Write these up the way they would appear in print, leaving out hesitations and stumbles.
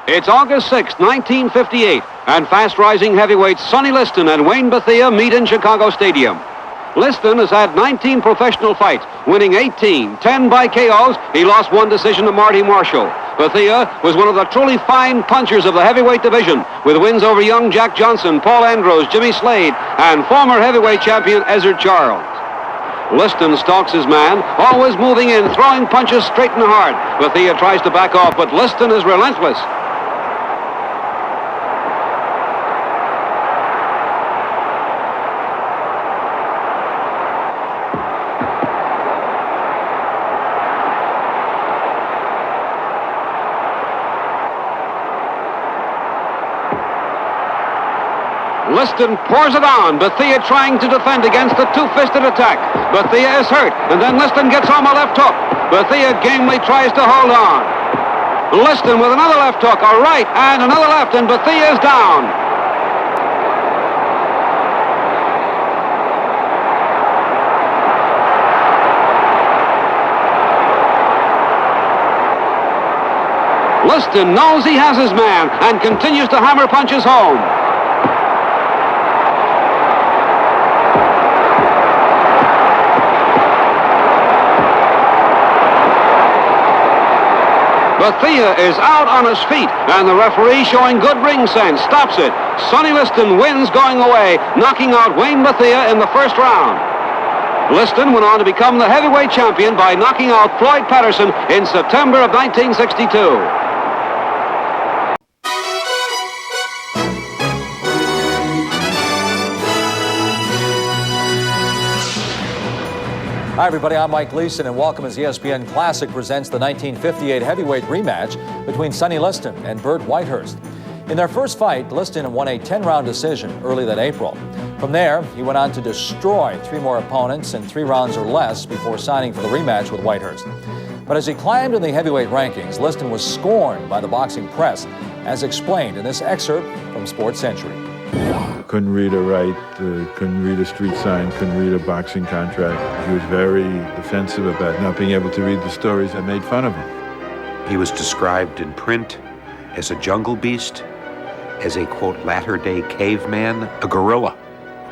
It's August 6, 1958, and fast-rising heavyweights Sonny Liston and Wayne Bathea meet in Chicago Stadium. Liston has had 19 professional fights, winning 18, 10 by KOs. He lost one decision to Marty Marshall. Bathea was one of the truly fine punchers of the heavyweight division, with wins over young Jack Johnson, Paul Andros, Jimmy Slade, and former heavyweight champion Ezzard Charles. Liston stalks his man, always moving in, throwing punches straight and hard. Bathea tries to back off, but Liston is relentless. Liston pours it on. Bathea trying to defend against the two-fisted attack. Bathea is hurt, and then Liston gets home a left hook. Bathea gamely tries to hold on. Liston with another left hook, a right, and another left, and Bathea is down. Liston knows he has his man and continues to hammer punches home. Bathea is out on his feet, and the referee, showing good ring sense, stops it. Sonny Liston wins going away, knocking out Wayne Bathea in the first round. Liston went on to become the heavyweight champion by knocking out Floyd Patterson in September of 1962. Hi, everybody. I'm Mike Leeson, and welcome as ESPN Classic presents the 1958 heavyweight rematch between Sonny Liston and Bert Whitehurst. In their first fight, Liston won a 10-round decision early that April. From there, he went on to destroy 3 more opponents in 3 rounds or less before signing for the rematch with Whitehurst. But as he climbed in the heavyweight rankings, Liston was scorned by the boxing press, as explained in this excerpt from Sports Century. Couldn't read or write, couldn't read a street sign, couldn't read a boxing contract. He was very defensive about not being able to read the stories that made fun of him. He was described in print as a jungle beast, as a, quote, latter-day caveman, a gorilla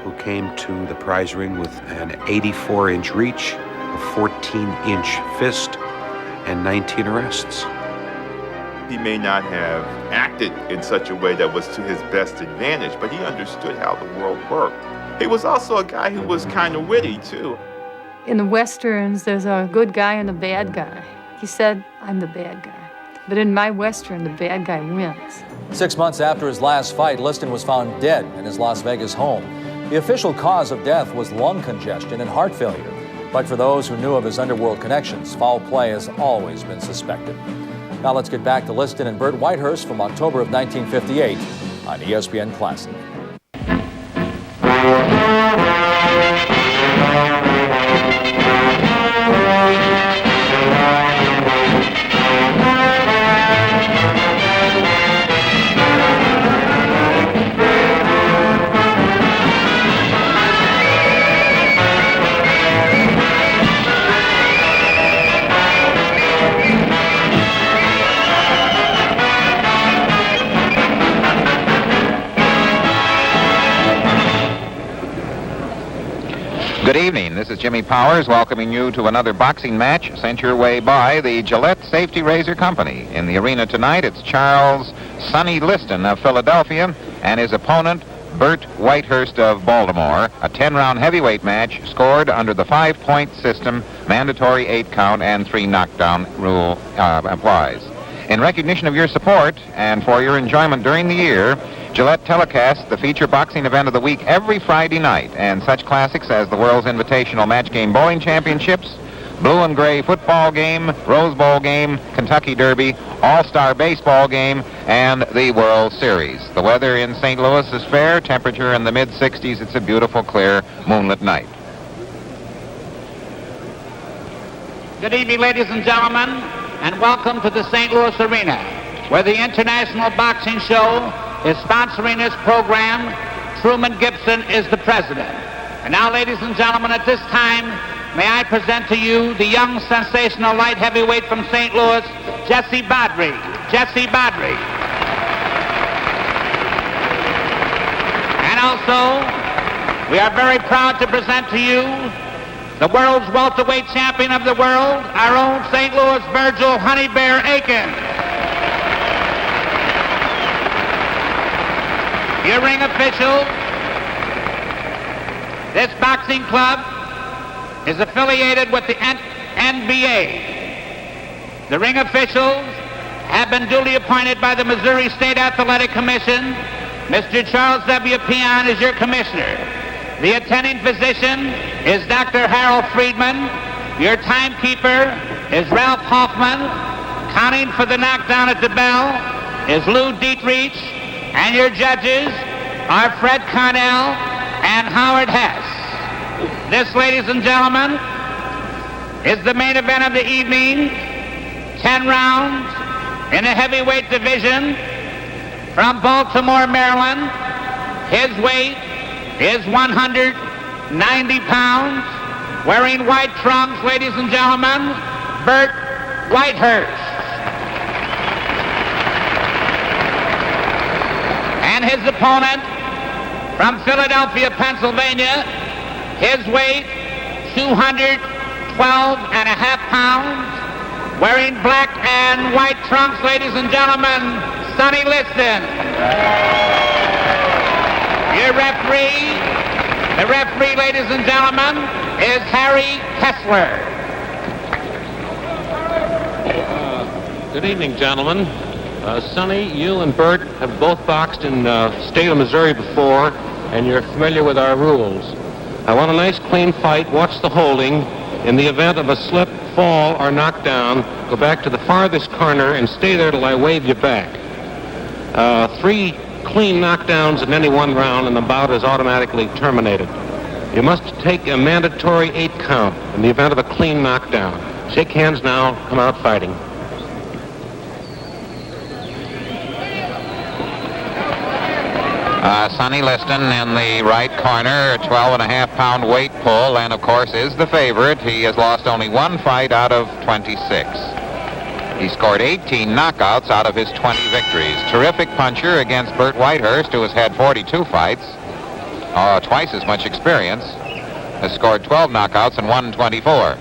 who came to the prize ring with an 84-inch reach, a 14-inch fist, and 19 arrests. He may not have acted in such a way that was to his best advantage, but he understood how the world worked. He was also a guy who was kind of witty, too. In the Westerns, there's a good guy and a bad guy. He said, I'm the bad guy. But in my Western, the bad guy wins. 6 months after his last fight, Liston was found dead in his Las Vegas home. The official cause of death was lung congestion and heart failure. But for those who knew of his underworld connections, foul play has always been suspected. Now let's get back to Liston and Bert Whitehurst from October of 1958 on ESPN Classic. Good evening. This is Jimmy Powers welcoming you to another boxing match sent your way by the Gillette Safety Razor Company. In the arena tonight, it's Charles Sonny Liston of Philadelphia and his opponent, Bert Whitehurst of Baltimore. A 10-round heavyweight match scored under the 5-point system, mandatory 8-count and 3 knockdown rule applies. In recognition of your support and for your enjoyment during the year, Gillette telecasts the feature boxing event of the week every Friday night, and such classics as the World's Invitational Match Game Bowling Championships, Blue and Gray Football Game, Rose Bowl Game, Kentucky Derby, All-Star Baseball Game, and the World Series. The weather in St. Louis is fair, temperature in the mid-60s. It's a beautiful, clear, moonlit night. Good evening, ladies and gentlemen, and welcome to the St. Louis Arena, where the International Boxing Show is sponsoring this program. Truman Gibson is the president. And now, ladies and gentlemen, at this time, may I present to you the young sensational light heavyweight from St. Louis, Jesse Badri. Jesse Badri. also, we are very proud to present to you the world's welterweight champion of the world, our own St. Louis Virgil Honey Bear Aiken. Your ring official, this boxing club is affiliated with the NBA. The ring officials have been duly appointed by the Missouri State Athletic Commission. Mr. Charles W. Peon is your commissioner. The attending physician is Dr. Harold Friedman. Your timekeeper is Ralph Hoffman. Counting for the knockdown at the bell is Lou Dietrich. And your judges are Fred Connell and Howard Hess. This, ladies and gentlemen, is the main event of the evening. 10 rounds in the heavyweight division from Baltimore, Maryland. His weight is 190 pounds. Wearing white trunks, ladies and gentlemen, Bert Whitehurst. And his opponent from Philadelphia, Pennsylvania, his weight 212.5 pounds. Wearing black and white trunks, ladies and gentlemen, Sonny Liston. Your referee, the referee, ladies and gentlemen, is Harry Kessler. Good evening, gentlemen. Sonny, you and Bert have both boxed in the state of Missouri before, and you're familiar with our rules. I want a nice, clean fight. Watch the holding. In the event of a slip, fall, or knockdown, go back to the farthest corner and stay there till I wave you back. 3 clean knockdowns in any one round, and the bout is automatically terminated. You must take a mandatory 8 count in the event of a clean knockdown. Shake hands now. Come out fighting. Sonny Liston in the right corner, 12.5-pound weight pull, and of course is the favorite. He has lost only 1 fight out of 26. He scored 18 knockouts out of his 20 victories. Terrific puncher against Bert Whitehurst, who has had 42 fights, twice as much experience, has scored 12 knockouts and won 24.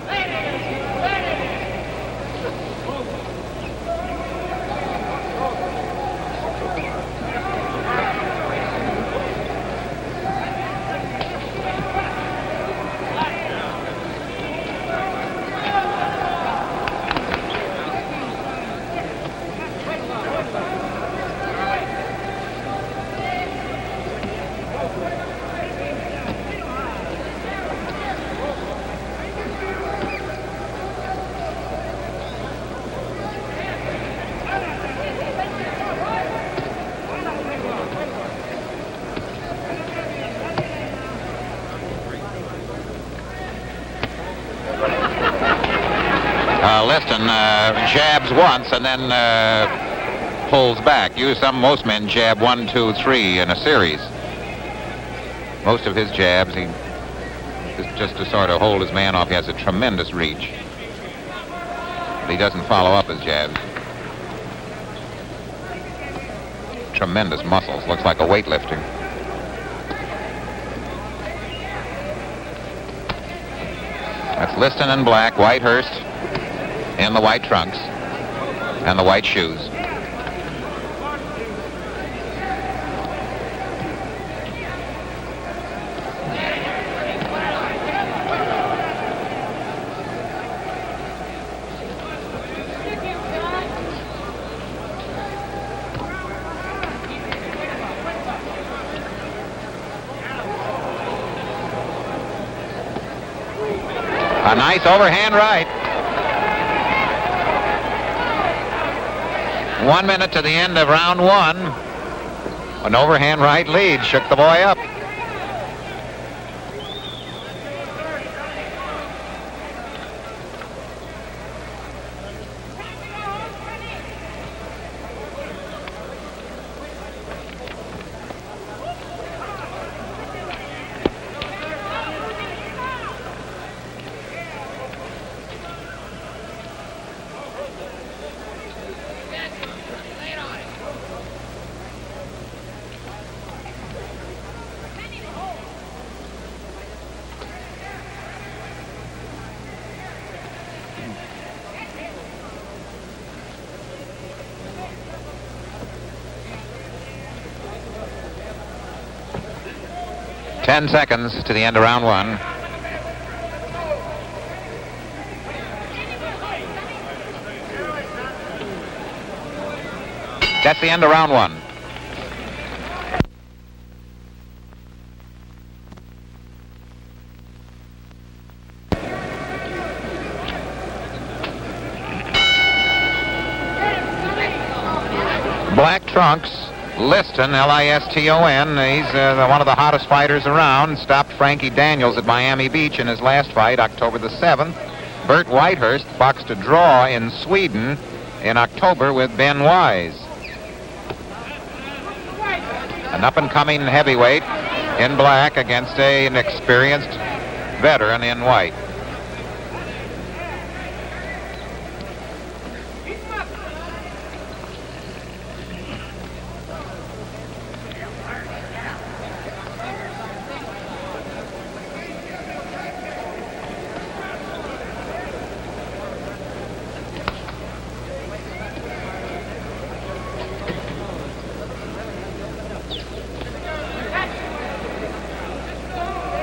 Liston jabs once and then pulls back. Most men jab 1, 2, 3 in a series. Most of his jabs, just to sort of hold his man off, he has a tremendous reach. But he doesn't follow up his jabs. Tremendous muscles. Looks like a weightlifter. That's Liston in black, Whitehurst in the white trunks and the white shoes. A nice overhand right. 1 minute to the end of round 1. An overhand right lead shook the boy up. 10 seconds to the end of round one. That's the end of round one. Black trunks, Liston, Liston. He's one of the hottest fighters around. Stopped Frankie Daniels at Miami Beach in his last fight, October the 7th. Bert Whitehurst boxed a draw in Sweden in October with Ben Wise. An up-and-coming heavyweight in black against an experienced veteran in white.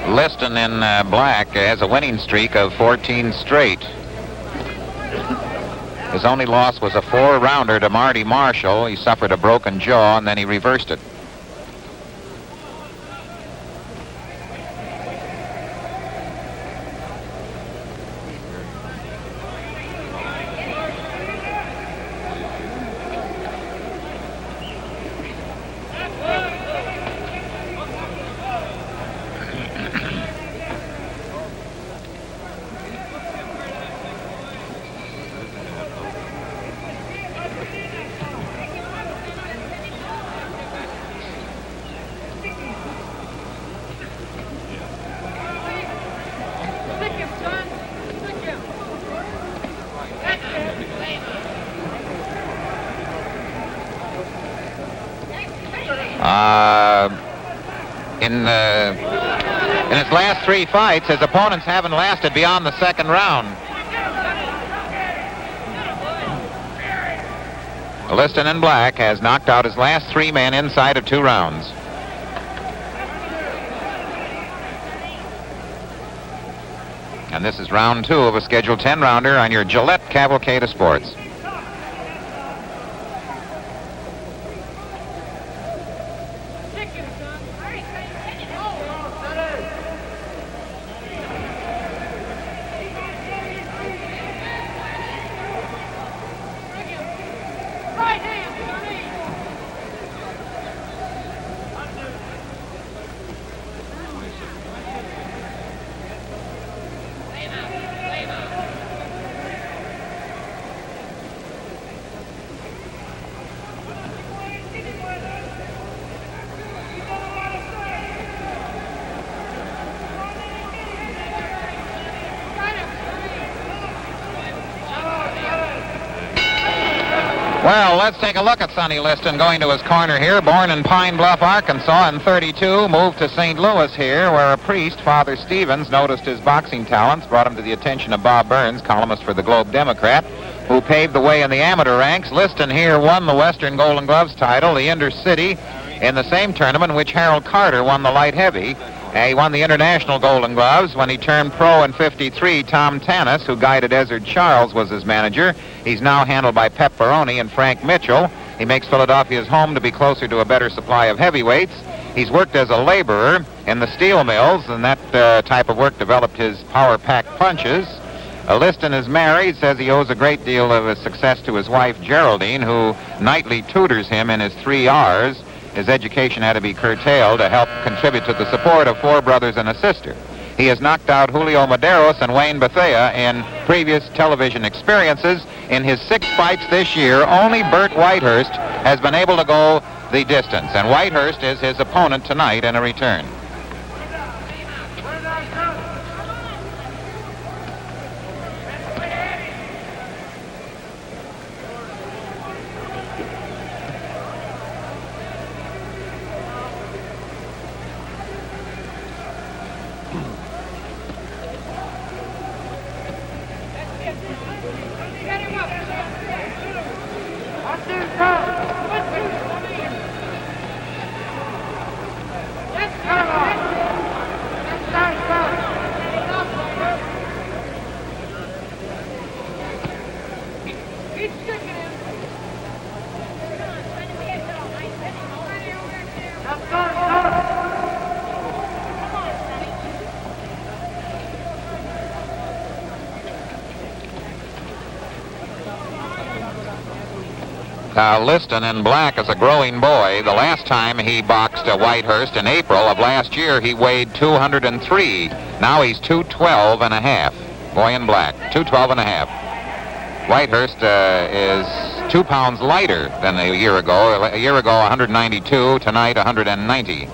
Liston in black has a winning streak of 14 straight. His only loss was a 4-rounder to Marty Marshall. He suffered a broken jaw and then he reversed it. In his last 3 fights, his opponents haven't lasted beyond the second round. Liston in black has knocked out his last 3 men inside of 2 rounds. And this is round 2 of a scheduled 10-rounder on your Gillette Cavalcade of Sports. Well, let's take a look at Sonny Liston going to his corner here. Born in Pine Bluff, Arkansas in '32, moved to St. Louis here, where a priest, Father Stevens, noticed his boxing talents, brought him to the attention of Bob Burns, columnist for the Globe Democrat, who paved the way in the amateur ranks. Liston here won the Western Golden Gloves title, the Intercity, in the same tournament in which Harold Carter won the light heavy. He won the International Golden Gloves. When he turned pro in '53, Tom Tanis, who guided Ezzard Charles, was his manager. He's now handled by Pep Baroni and Frank Mitchell. He makes Philadelphia his home to be closer to a better supply of heavyweights. He's worked as a laborer in the steel mills, and that type of work developed his power-packed punches. Liston is married, says he owes a great deal of his success to his wife, Geraldine, who nightly tutors him in his 3 R's. His education had to be curtailed to help contribute to the support of 4 brothers and a sister. He has knocked out Julio Medeiros and Wayne Bathea in previous television experiences. In his 6 fights this year, only Bert Whitehurst has been able to go the distance, and Whitehurst is his opponent tonight in a return. Now, Liston in black is a growing boy. The last time he boxed Whitehurst in April of last year, he weighed 203. Now he's 212 and a half. Boy in black, 212 and a half. Whitehurst is 2 pounds lighter than a year ago. A year ago, 192. Tonight, 190.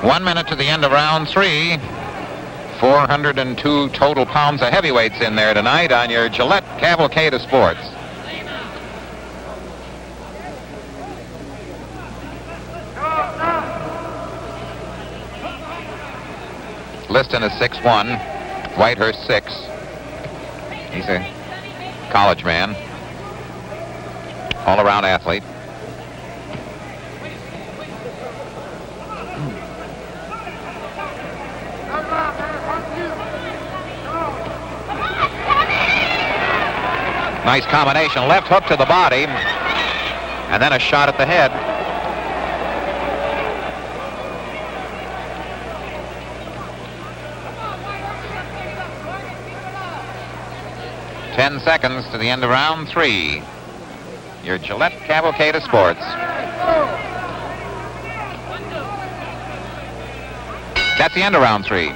One minute to the end of round 3. 402 total pounds of heavyweights in there tonight on your Gillette Cavalcade of Sports. Liston is 6'1", Whitehurst 6. He's a college man, all-around athlete. Nice combination, left hook to the body, and then a shot at the head. Ten seconds to the end of round 3. Your Gillette Cavalcade of Sports. That's the end of round 3.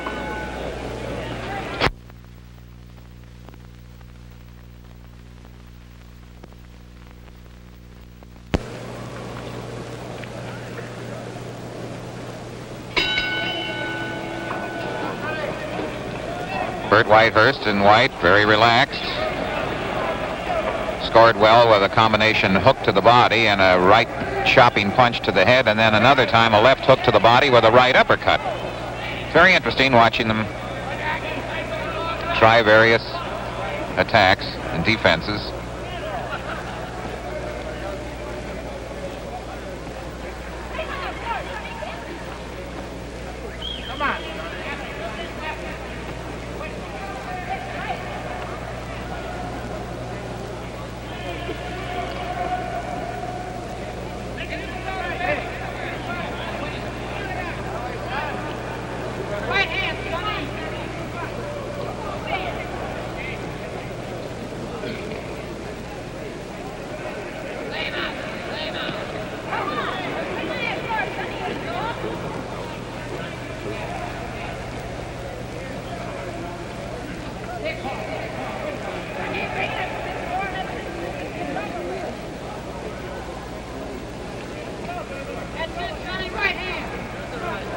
Bert Whitehurst in white, very relaxed. Scored well with a combination hook to the body and a right chopping punch to the head, and then another time a left hook to the body with a right uppercut. It's very interesting watching them try various attacks and defenses.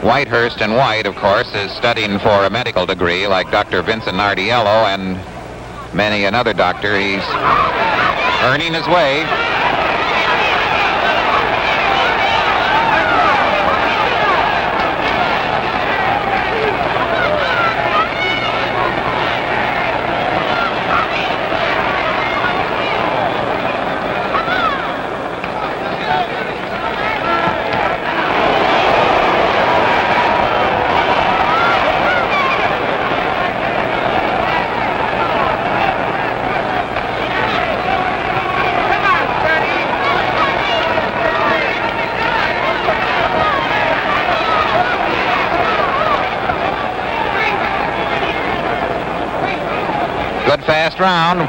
Whitehurst in white, of course, is studying for a medical degree like Dr. Vincent Nardiello and many another doctor. He's earning his way. Good fast round.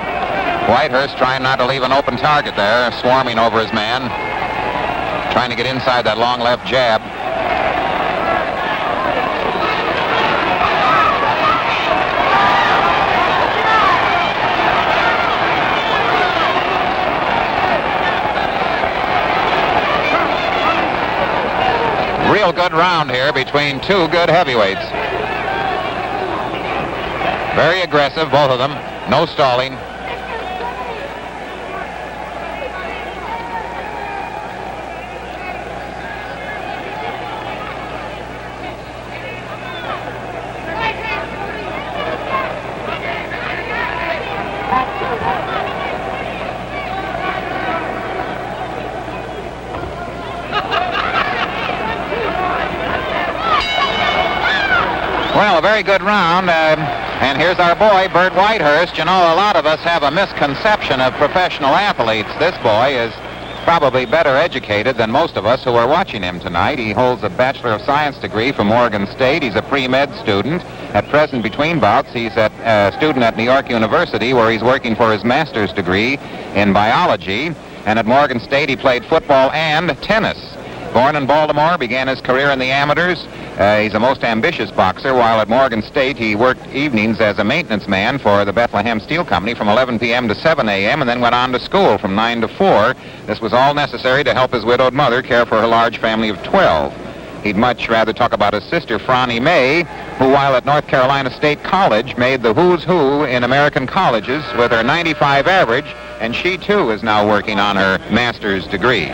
Whitehurst trying not to leave an open target there, swarming over his man, trying to get inside that long left jab. Real good round here between two good heavyweights. Very aggressive, both of them. No stalling. very good round. And here's our boy, Bert Whitehurst. You know, a lot of us have a misconception of professional athletes. This boy is probably better educated than most of us who are watching him tonight. He holds a Bachelor of Science degree from Oregon State. He's a pre-med student. At present, between bouts, he's a student at New York University, where he's working for his master's degree in biology. And at Morgan State, he played football and tennis. Born in Baltimore, began his career in the amateurs. He's a most ambitious boxer. While at Morgan State, he worked evenings as a maintenance man for the Bethlehem Steel Company from 11 p.m. to 7 a.m. and then went on to school from 9 to 4. This was all necessary to help his widowed mother care for her large family of 12. He'd much rather talk about his sister, Franny May, who, while at North Carolina State College, made the who's who in American colleges with her 95 average, and she, too, is now working on her master's degree.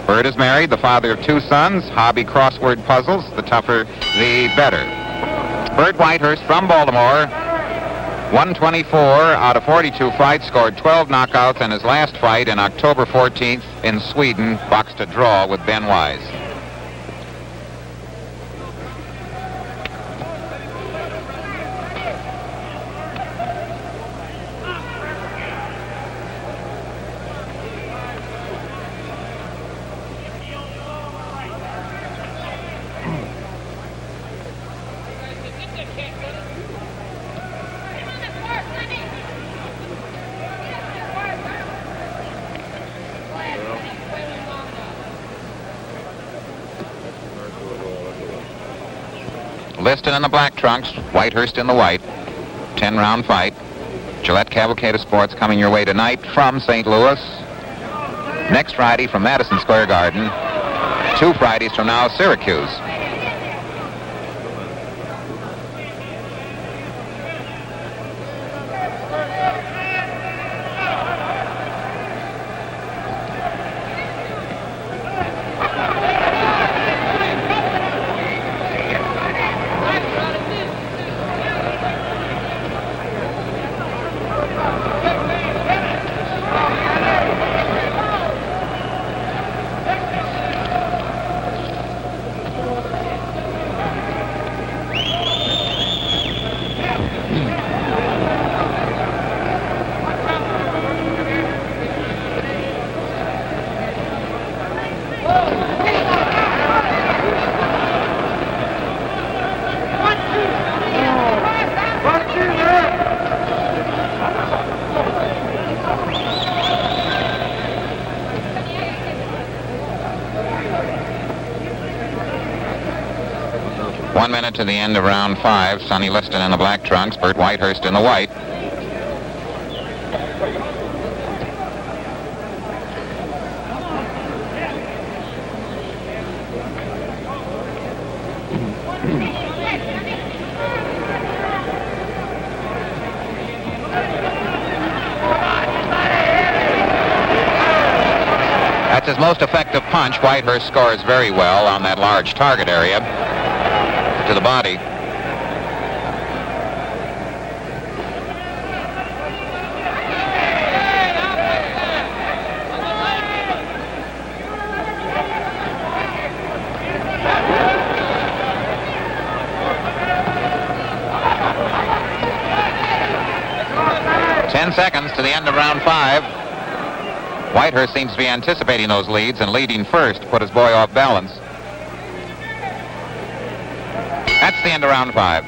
Bert is married, the father of 2 sons, hobby crossword puzzles, the tougher, the better. Bert Whitehurst from Baltimore, 124 out of 42 fights, scored 12 knockouts, and his last fight in October 14th in Sweden, boxed a draw with Ben Wise. Liston in the black trunks, Whitehurst in the white. 10-round fight. Gillette Cavalcade of Sports coming your way tonight from St. Louis. Next Friday from Madison Square Garden. 2 Fridays from now, Syracuse. One minute to the end of round 5. Sonny Liston in the black trunks, Bert Whitehurst in the white. That's his most effective punch. Whitehurst scores very well on that large target area to the body. Seconds to the end of round 5. Whitehurst seems to be anticipating those leads and leading first to put his boy off balance. That's the end of round 5.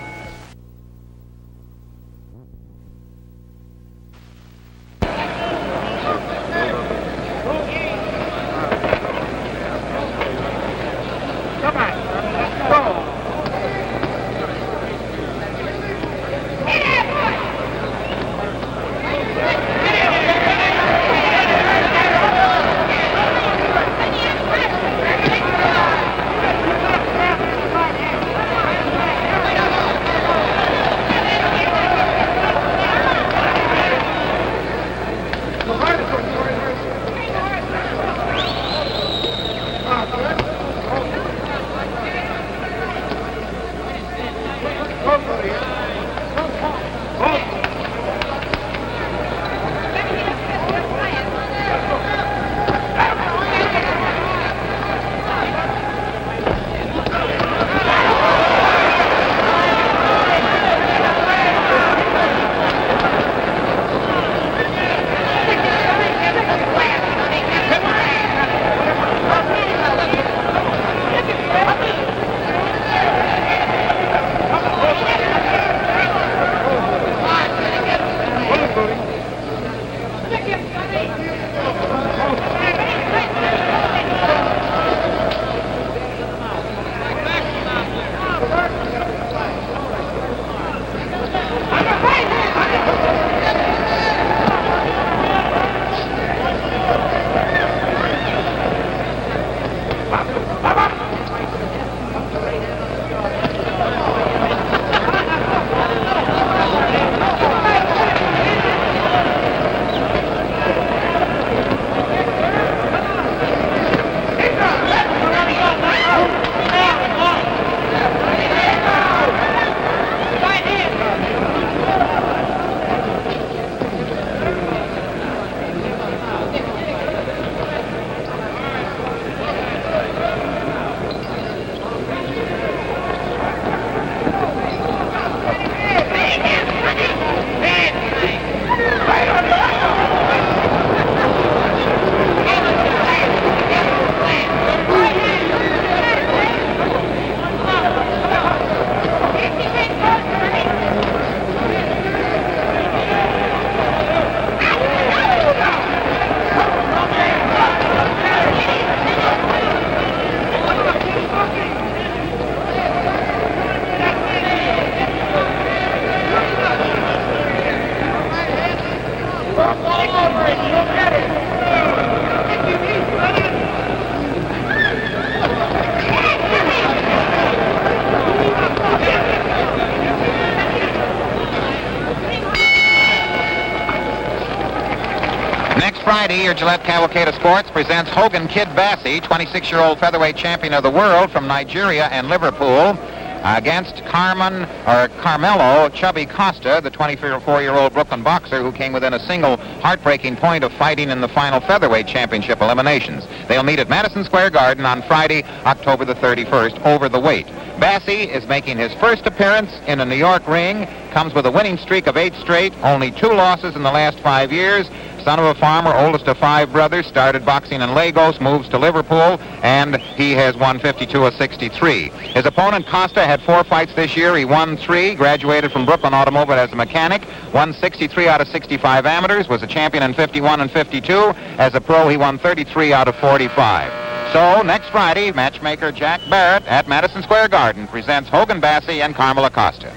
Next Friday, your Gillette Cavalcade of Sports presents Hogan Kid Bassey, 26-year-old featherweight champion of the world from Nigeria and Liverpool, against Carmelo Chubby Costa, the 24-year-old Brooklyn boxer who came within a single heartbreaking point of fighting in the final featherweight championship eliminations. They'll meet at Madison Square Garden on Friday, October the 31st, over the weight. Bassey is making his first appearance in a New York ring, comes with a winning streak of 8 straight, only 2 losses in the last 5 years. Son of a farmer, oldest of 5 brothers, started boxing in Lagos, moves to Liverpool, and he has won 52 of 63. His opponent, Costa, had 4 fights this year. He won 3, graduated from Brooklyn Automobile as a mechanic, won 63 out of 65 amateurs, was a champion in 51 and 52. As a pro, he won 33 out of 45. So, next Friday, matchmaker Jack Barrett at Madison Square Garden presents Hogan Bassey and Carmelo Costa.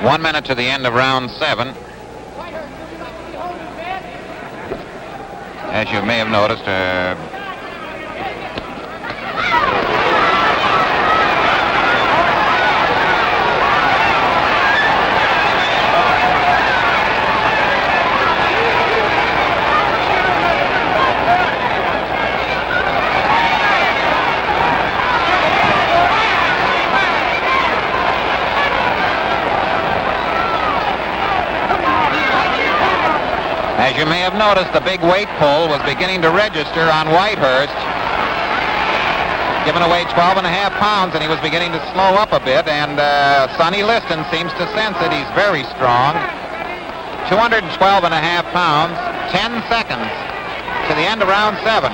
One minute to the end of round 7. As you may have noticed, As you may have noticed, the big weight pull was beginning to register on Whitehurst. Giving away 12.5 pounds, and he was beginning to slow up a bit, and Sonny Liston seems to sense it. He's very strong. 212.5 pounds, 10 seconds to the end of round 7.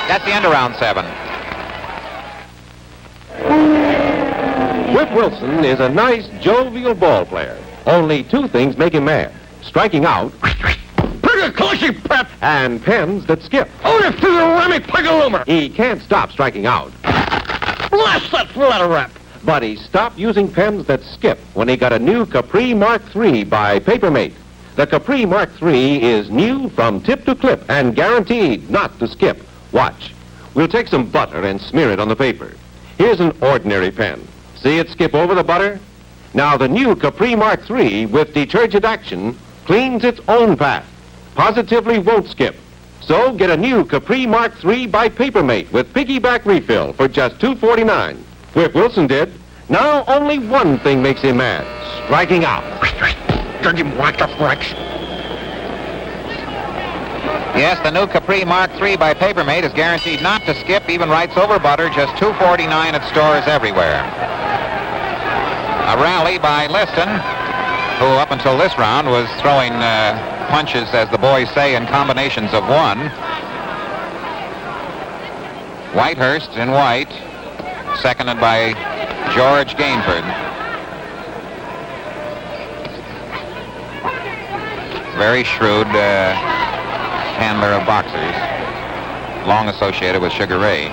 That's the end of round 7. Whip Wilson is a nice, jovial ball player. Only 2 things make him mad: striking out, and pens that skip. He can't stop striking out. Bless that flutter rep! But he stopped using pens that skip when he got a new Capri Mark III by Papermate. The Capri Mark III is new from tip to clip and guaranteed not to skip. Watch. We'll take some butter and smear it on the paper. Here's an ordinary pen. See it skip over the butter? Now the new Capri Mark III with detergent action cleans its own path. Positively won't skip. So get a new Capri Mark III by Papermate with piggyback refill for just $2.49. Whip Wilson did. Now only one thing makes him mad: striking out. Yes, the new Capri Mark III by Papermate is guaranteed not to skip, even rights over butter, just $2.49 at stores everywhere. A rally by Liston, who up until this round was throwing punches, as the boys say, in combinations of one. Whitehurst in white, seconded by George Gainford. Very shrewd handler of boxers, long associated with Sugar Ray.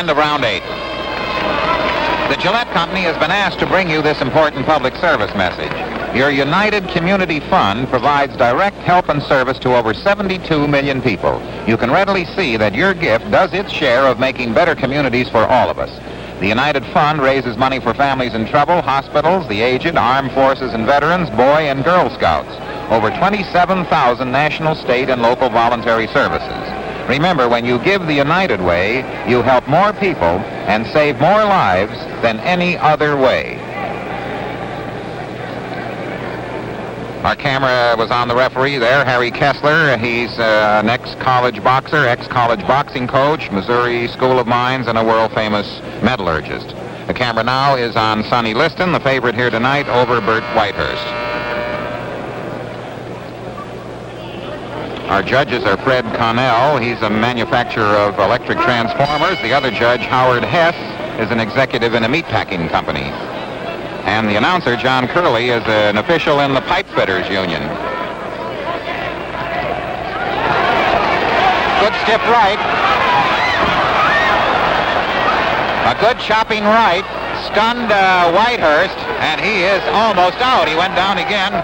Of round 8. The Gillette Company has been asked to bring you this important public service message. Your United Community Fund provides direct help and service to over 72 million people. You can readily see that your gift does its share of making better communities for all of us. The United Fund raises money for families in trouble, hospitals, the aged, armed forces and veterans, Boy and Girl Scouts. Over 27,000 national, state, and local voluntary services. Remember, when you give the United Way, you help more people and save more lives than any other way. Our camera was on the referee there, Harry Kessler. He's an ex-college boxer, ex-college boxing coach, Missouri School of Mines, and a world-famous metallurgist. The camera now is on Sonny Liston, the favorite here tonight, over Bert Whitehurst. Our judges are Fred Connell. He's a manufacturer of electric transformers. The other judge, Howard Hess, is an executive in a meatpacking company. And the announcer, John Curley, is an official in the Pipe Fitters Union. Good stiff right. A good chopping right. Stunned Whitehurst, and he is almost out. He went down again.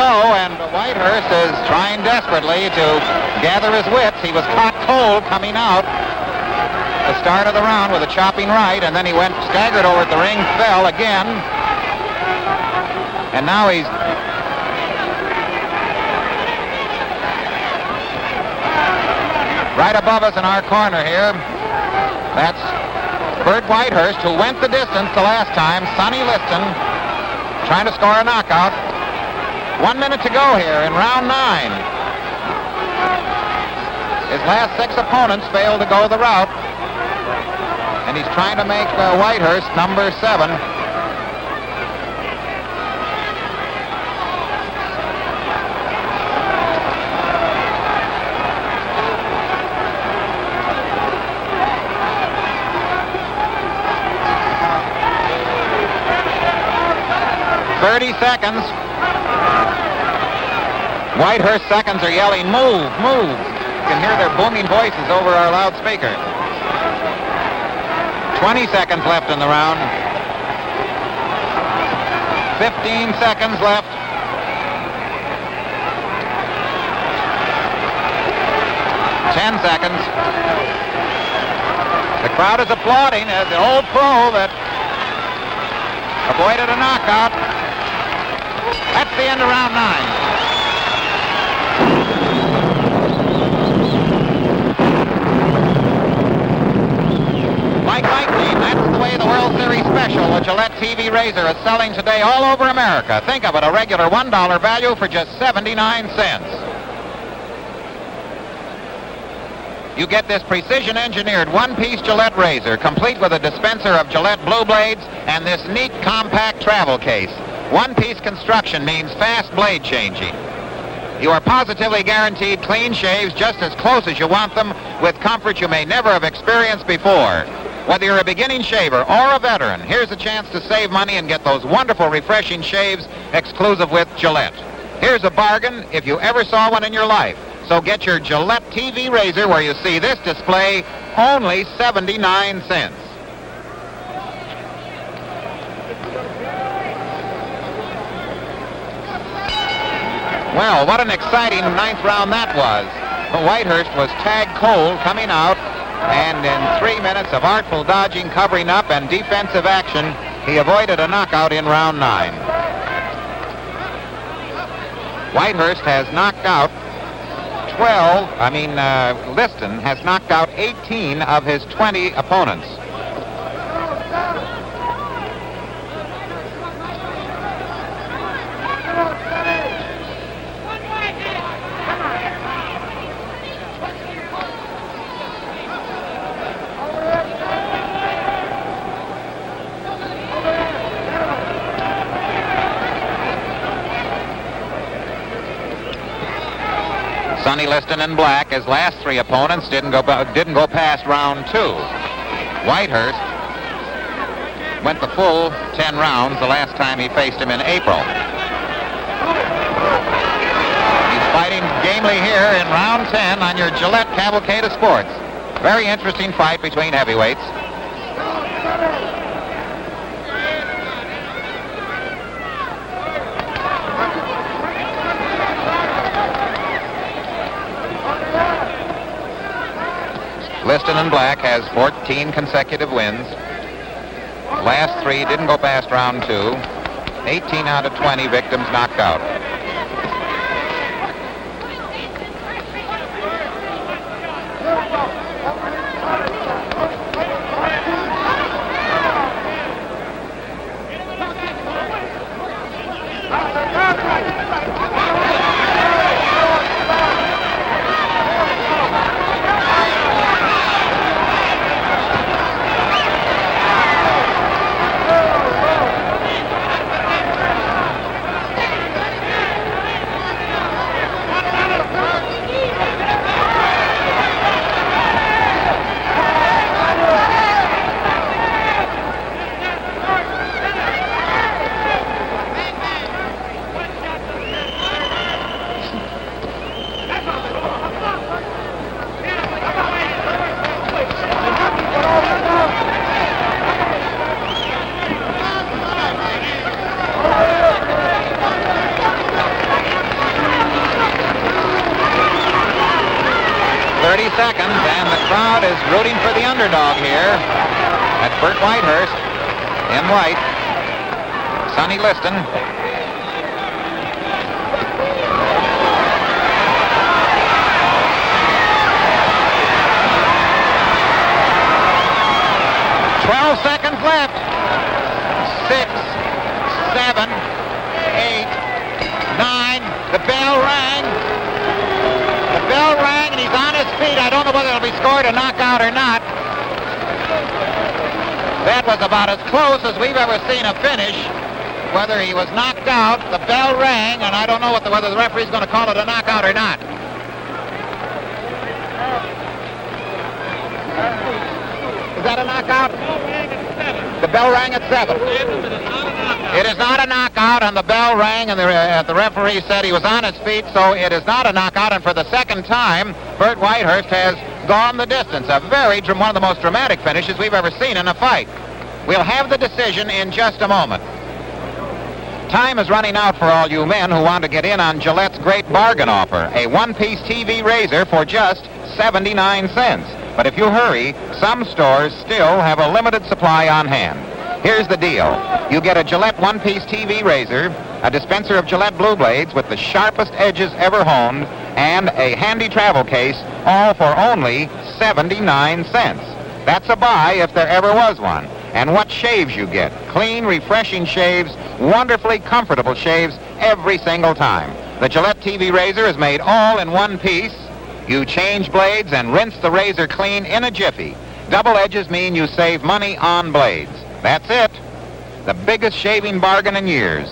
go, and Whitehurst is trying desperately to gather his wits. He was caught cold coming out the start of the round with a chopping right, and then he went staggered over at the ring, fell again, and now he's right above us in our corner here. That's Bert Whitehurst, who went the distance the last time. Sonny Liston trying to score a knockout. 1 minute to go here in round 9. His last 6 opponents failed to go the route, and he's trying to make Whitehurst number 7. Seconds. Whitehurst seconds are yelling, "Move, move." You can hear their booming voices over our loudspeaker. 20 seconds left in the round. 15 seconds left. Ten seconds. The crowd is applauding as the old pro that avoided a knockout. That's the end of round 9. Like lightning, that's the way the World Series Special, a Gillette TV razor, is selling today all over America. Think of it, a regular $1 value for just 79 cents. You get this precision-engineered one-piece Gillette razor, complete with a dispenser of Gillette Blue Blades and this neat compact travel case. One-piece construction means fast blade changing. You are positively guaranteed clean shaves just as close as you want them, with comfort you may never have experienced before. Whether you're a beginning shaver or a veteran, here's a chance to save money and get those wonderful, refreshing shaves exclusive with Gillette. Here's a bargain if you ever saw one in your life. So get your Gillette TV razor where you see this display, only 79 cents. Well, what an exciting 9th round that was. Whitehurst was tagged cold coming out, and in 3 minutes of artful dodging, covering up, and defensive action, he avoided a knockout in round 9. Whitehurst has knocked out Liston has knocked out 18 of his 20 opponents. Sonny Liston in black. His last 3 opponents didn't go past round 2. Whitehurst went the full 10 rounds the last time he faced him in April. He's fighting gamely here in round 10 on your Gillette Cavalcade of Sports. Very interesting fight between heavyweights. Liston in black has 14 consecutive wins. Last 3 didn't go past round 2. 18 out of 20 victims knocked out. seconds, and the crowd is rooting for the underdog here. That's Bert Whitehurst in white. Sonny Liston. Seconds left. 6, 7, 8, 9. The bell rang. The bell rang, and he's on his feet. I don't know whether it'll be scored a knockout or not. That was about as close as we've ever seen a finish. Whether he was knocked out, the bell rang, and I don't know whether the referee's going to call it a knockout or not. Is that a knockout? The bell rang at 7. It is not a knockout, and the bell rang, and the referee said he was on his feet, so it is not a knockout, and for the second time, Bert Whitehurst has gone the distance. One of the most dramatic finishes we've ever seen in a fight. We'll have the decision in just a moment. Time is running out for all you men who want to get in on Gillette's great bargain offer, a one-piece TV razor for just 79 cents. But if you hurry, some stores still have a limited supply on hand. Here's the deal. You get a Gillette one-piece TV razor, a dispenser of Gillette Blue Blades with the sharpest edges ever honed, and a handy travel case, all for only 79 cents. That's a buy if there ever was one. And what shaves you get? Clean, refreshing shaves, wonderfully comfortable shaves every single time. The Gillette TV razor is made all in one piece. You change blades and rinse the razor clean in a jiffy. Double edges mean you save money on blades. That's it. The biggest shaving bargain in years.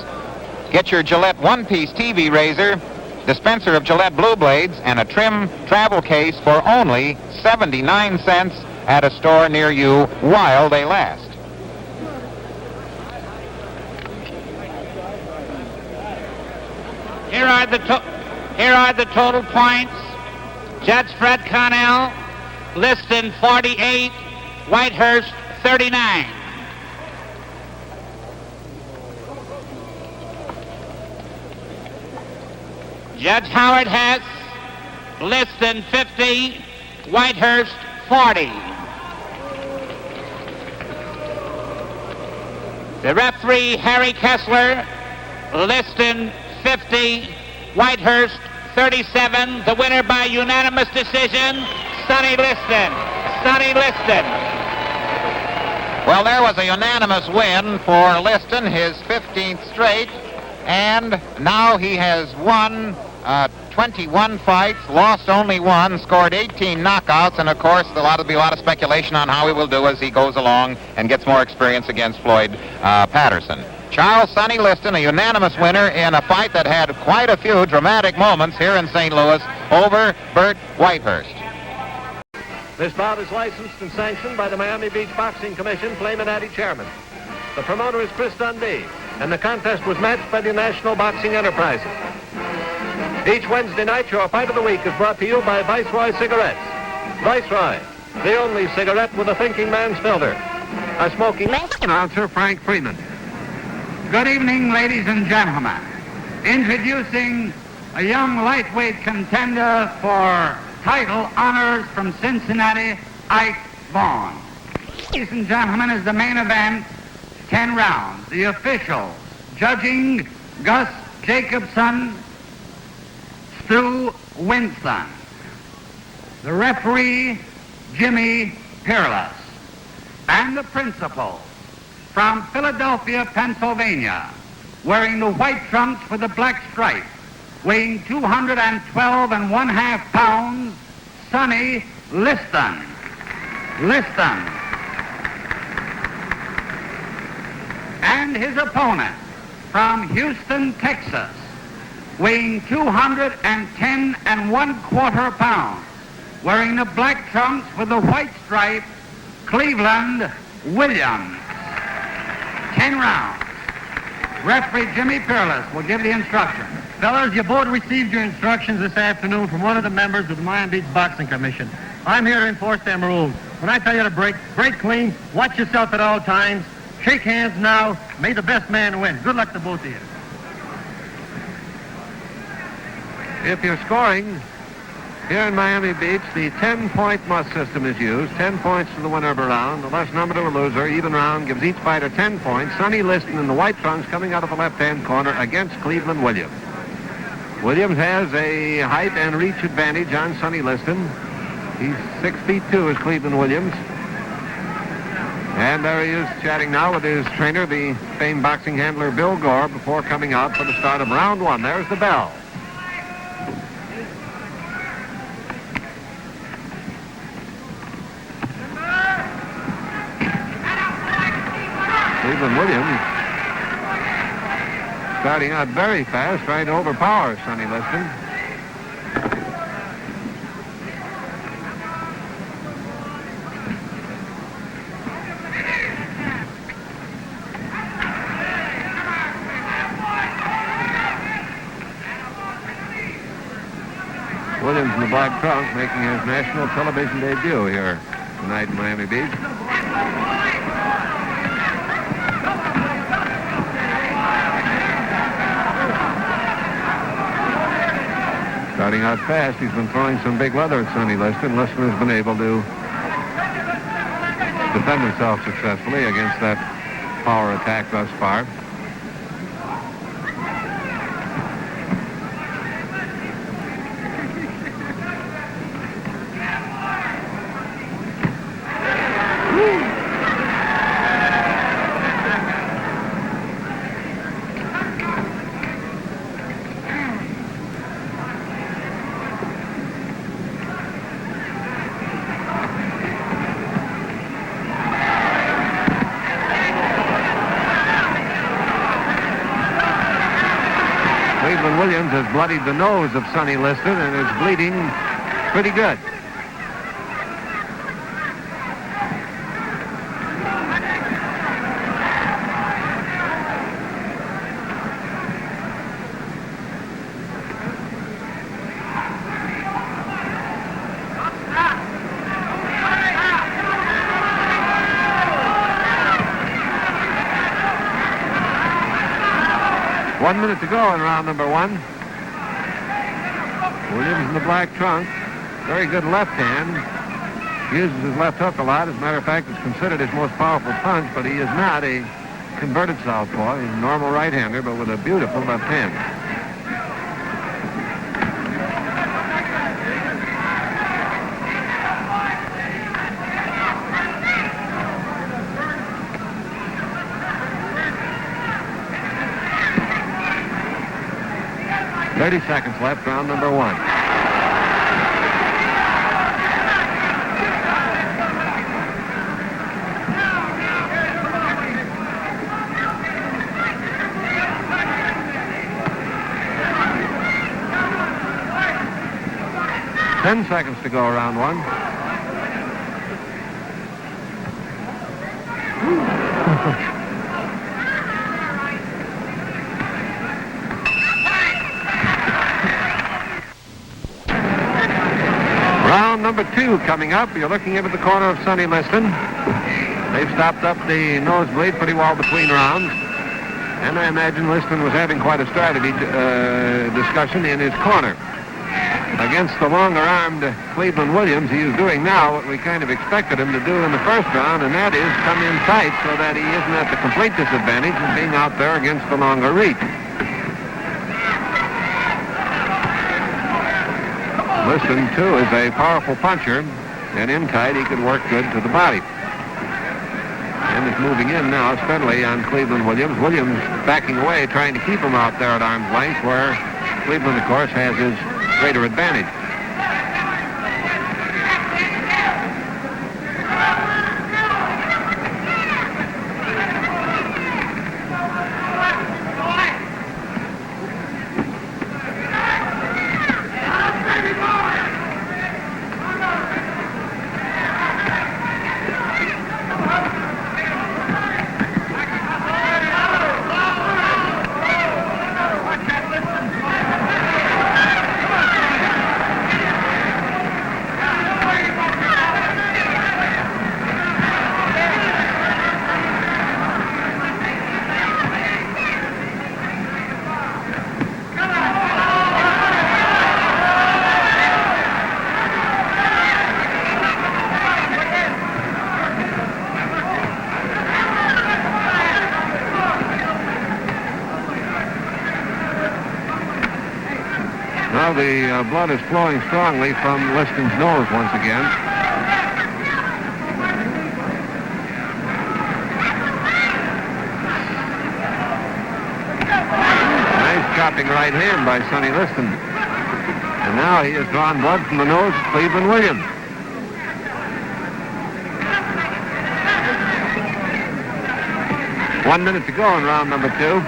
Get your Gillette one-piece TV razor, dispenser of Gillette Blue Blades, and a trim travel case for only 79 cents at a store near you while they last. Here are the total points. Judge Fred Connell, Liston 48, Whitehurst 39. Judge Howard Hess, Liston 50, Whitehurst 40. The referee Harry Kessler, Liston 50, Whitehurst 37. The winner by unanimous decision, Sonny Liston. Sonny Liston. Well, there was a unanimous win for Liston, his 15th straight, and now he has won 21 fights, lost only one, scored 18 knockouts, and of course there'll be a lot of speculation on how he will do as he goes along and gets more experience against Floyd Patterson. Charles Sonny Liston, a unanimous winner in a fight that had quite a few dramatic moments here in St. Louis over Bert Whitehurst. This bout is licensed and sanctioned by the Miami Beach Boxing Commission, Flame and Addy Chairman. The promoter is Chris Dundee, and the contest was matched by the National Boxing Enterprises. Each Wednesday night, your Fight of the Week is brought to you by Viceroy Cigarettes. Viceroy, the only cigarette with a thinking man's filter. A smoking announcer, Frank Freeman. Good evening, ladies and gentlemen. Introducing a young lightweight contender for title honors from Cincinnati, Ike Vaughn. Ladies and gentlemen, is the main event, 10 rounds. The officials judging Gus Jacobson, Stu Winston. The referee, Jimmy Peerless. And the principal, from Philadelphia, Pennsylvania, wearing the white trunks with the black stripe, weighing 212 1/2 pounds, Sonny Liston. Liston. And his opponent, from Houston, Texas, weighing 210 1/4 pounds, wearing the black trunks with the white stripe, Cleveland Williams. 10 rounds. Referee Jimmy Peerless will give the instructions. Fellas, you both received your instructions this afternoon from one of the members of the Miami Beach Boxing Commission. I'm here to enforce them rules. When I tell you to break clean, watch yourself at all times, shake hands now, may the best man win. Good luck to both of you. If you're scoring, Here in Miami Beach, the 10-point must system is used. 10 points to the winner of a round. The less number to a loser. Even round gives each fighter 10 points. Sonny Liston in the white trunks coming out of the left-hand corner against Cleveland Williams. Williams has a height and reach advantage on Sonny Liston. He's 6'2" is Cleveland Williams. And there he is chatting now with his trainer, the famed boxing handler Bill Gore, before coming out for the start of round one. There's the bell. Cleveland Williams starting out very fast, trying to overpower Sonny Liston. Williams in the black trunk making his national television debut here tonight in Miami Beach. Starting out fast, he's been throwing some big leather at Sonny Liston. Liston has been able to defend himself successfully against that power attack thus far. Williams has bloodied the nose of Sonny Liston and is bleeding pretty good. One minute to go in round number one. Williams in the black trunk. Very good left hand. Uses his left hook a lot. As a matter of fact, it's considered his most powerful punch, but he is not a converted southpaw. He's a normal right-hander, but with a beautiful left hand. .30 seconds left, round number one. Ten seconds to go, round one. Round number two coming up. You're looking into the corner of Sonny Liston. They've stopped up the nosebleed pretty well between rounds. And I imagine Liston was having quite a strategy discussion in his corner. Against the longer-armed Cleveland Williams, he is doing now what we kind of expected him to do in the first round, and that is come in tight so that he isn't at the complete disadvantage of being out there against the longer reach. Liston, too, is a powerful puncher, and in tight he could work good to the body. And is moving in now steadily on Cleveland Williams. Williams backing away, trying to keep him out there at arm's length, where Cleveland, of course, has his greater advantage. Now the blood is flowing strongly from Liston's nose once again. Nice chopping right hand by Sonny Liston. And now he has drawn blood from the nose of Cleveland Williams. One minute to go in round number 2.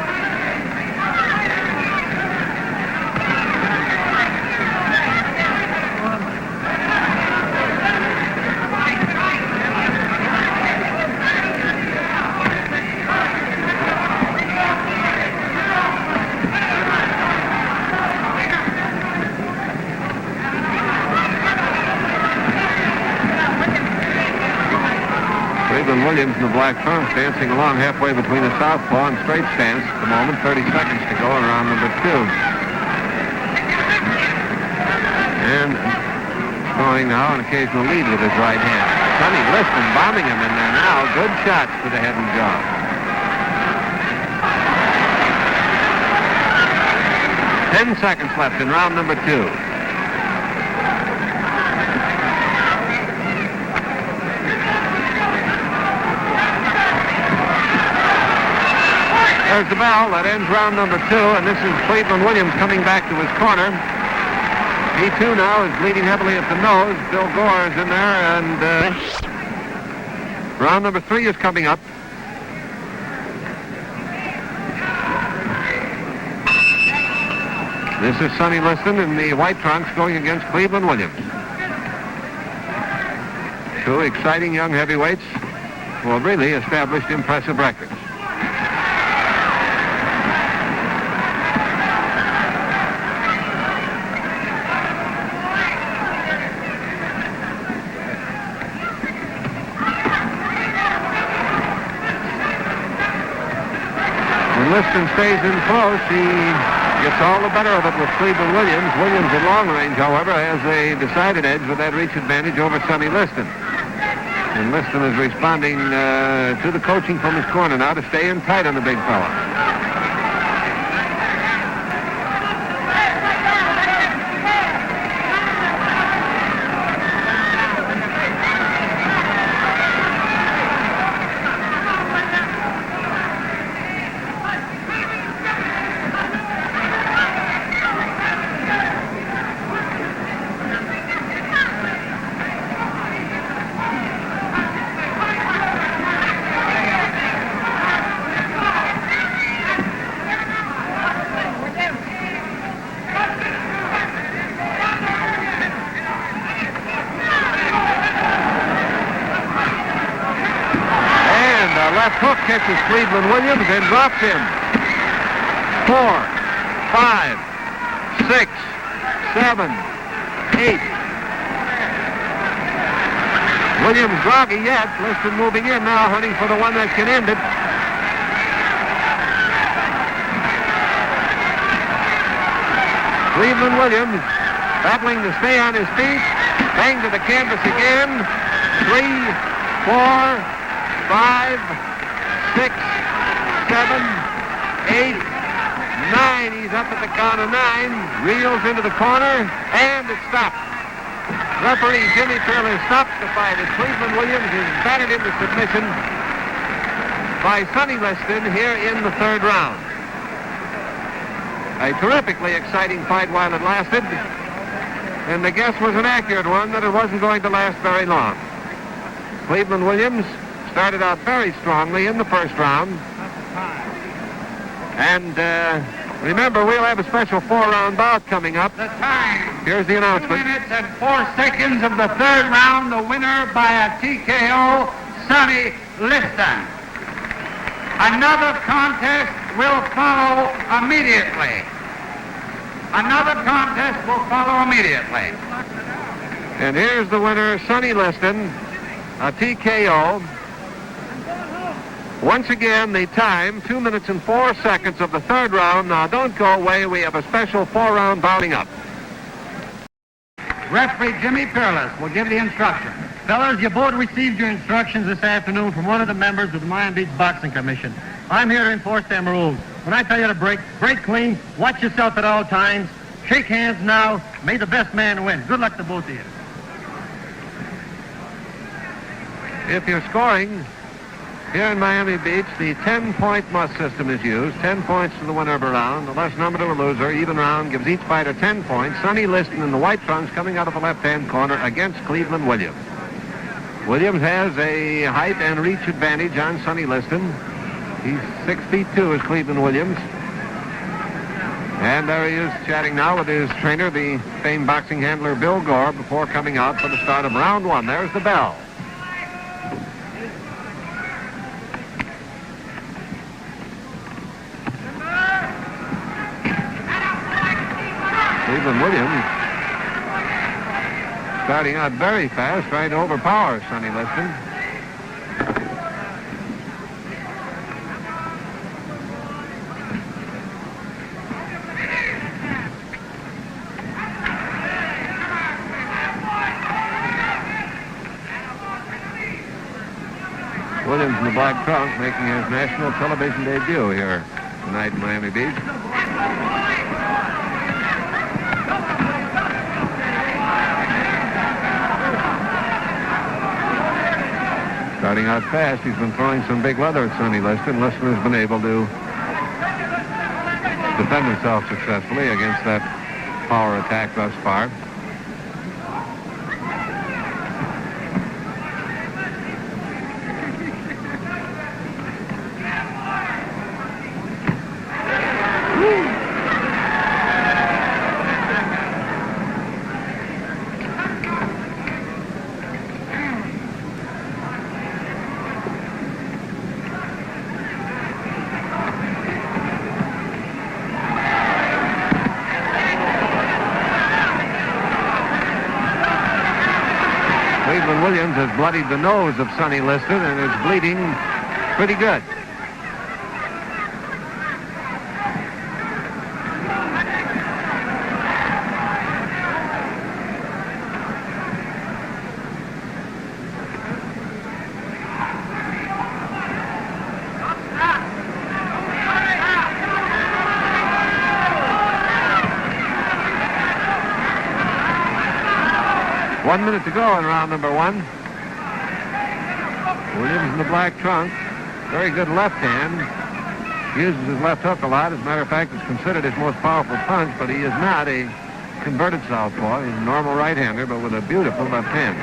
Williams in the black trunks dancing along halfway between the southpaw and straight stance at the moment. 30 seconds to go in round number 2. And showing now an occasional lead with his right hand. Sonny Liston bombing him in there now. Good shots to the head and jaw. Ten seconds left in round number 2. There's the bell. That ends round number 2, and this is Cleveland Williams coming back to his corner. He, too, now is bleeding heavily at the nose. Bill Gore is in there, and round number 3 is coming up. This is Sonny Liston in the white trunks going against Cleveland Williams. Two exciting young heavyweights who have really established impressive records. Liston stays in close. He gets all the better of it with Cleveland Williams. Williams at long range, however, has a decided edge with that reach advantage over Sonny Liston. And Liston is responding to the coaching from his corner now to stay in tight on the big fella. Catches Cleveland Williams and drops him. 4, 5, 6, 7, 8. Williams groggy yet. Liston moving in now, hunting for the one that can end it. Cleveland Williams battling to stay on his feet. Bang to the canvas again. 3, 4, 5, 6, 7, 8, 9. He's up at the count of 9. Reels into the corner, and it stopped. Referee Jimmy Pearless stops the fight as Cleveland Williams is battered into submission by Sonny Liston here in the 3rd round. A terrifically exciting fight while it lasted, and the guess was an accurate one that it wasn't going to last very long. Cleveland Williams started out very strongly in the 1st round. And remember, we'll have a special 4-round bout coming up. The time. Here's the announcement. 2 minutes and 4 seconds of the 3rd round. The winner by a TKO, Sonny Liston. Another contest will follow immediately. And here's the winner, Sonny Liston, a TKO. Once again, the time, 2 minutes and 4 seconds of the 3rd round. Now, don't go away. We have a special 4-round bouting up. Referee Jimmy Pearless will give the instructions. Fellas, you both received your instructions this afternoon from one of the members of the Miami Beach Boxing Commission. I'm here to enforce them rules. When I tell you to break clean, watch yourself at all times, Shake hands now. May the best man win. Good luck to both of you. If you're scoring, here in Miami Beach, the 10-point must system is used. 10 points to the winner of a round, the less number to the loser. Even round gives each fighter 10 points. Sonny Liston in the white trunks coming out of the left-hand corner against Cleveland Williams. Williams has a height and reach advantage on Sonny Liston. He's 6'2" is Cleveland Williams. And there he is chatting now with his trainer, the famed boxing handler Bill Gore, before coming out for the start of round one. There's the bell. Cleveland Williams starting out very fast, trying to overpower Sonny Liston. Williams in the black trunk making his national television debut here tonight in Miami Beach. Starting out fast, he's been throwing some big leather at Sonny Liston. Liston has been able to defend himself successfully against that power attack thus far. Williams has bloodied the nose of Sonny Liston and is bleeding pretty good. One minute to go in round number one. Williams in the black trunk. Very good left hand. Uses his left hook a lot. As a matter of fact, it's considered his most powerful punch, but he is not a converted southpaw. He's a normal right-hander, but with a beautiful left hand.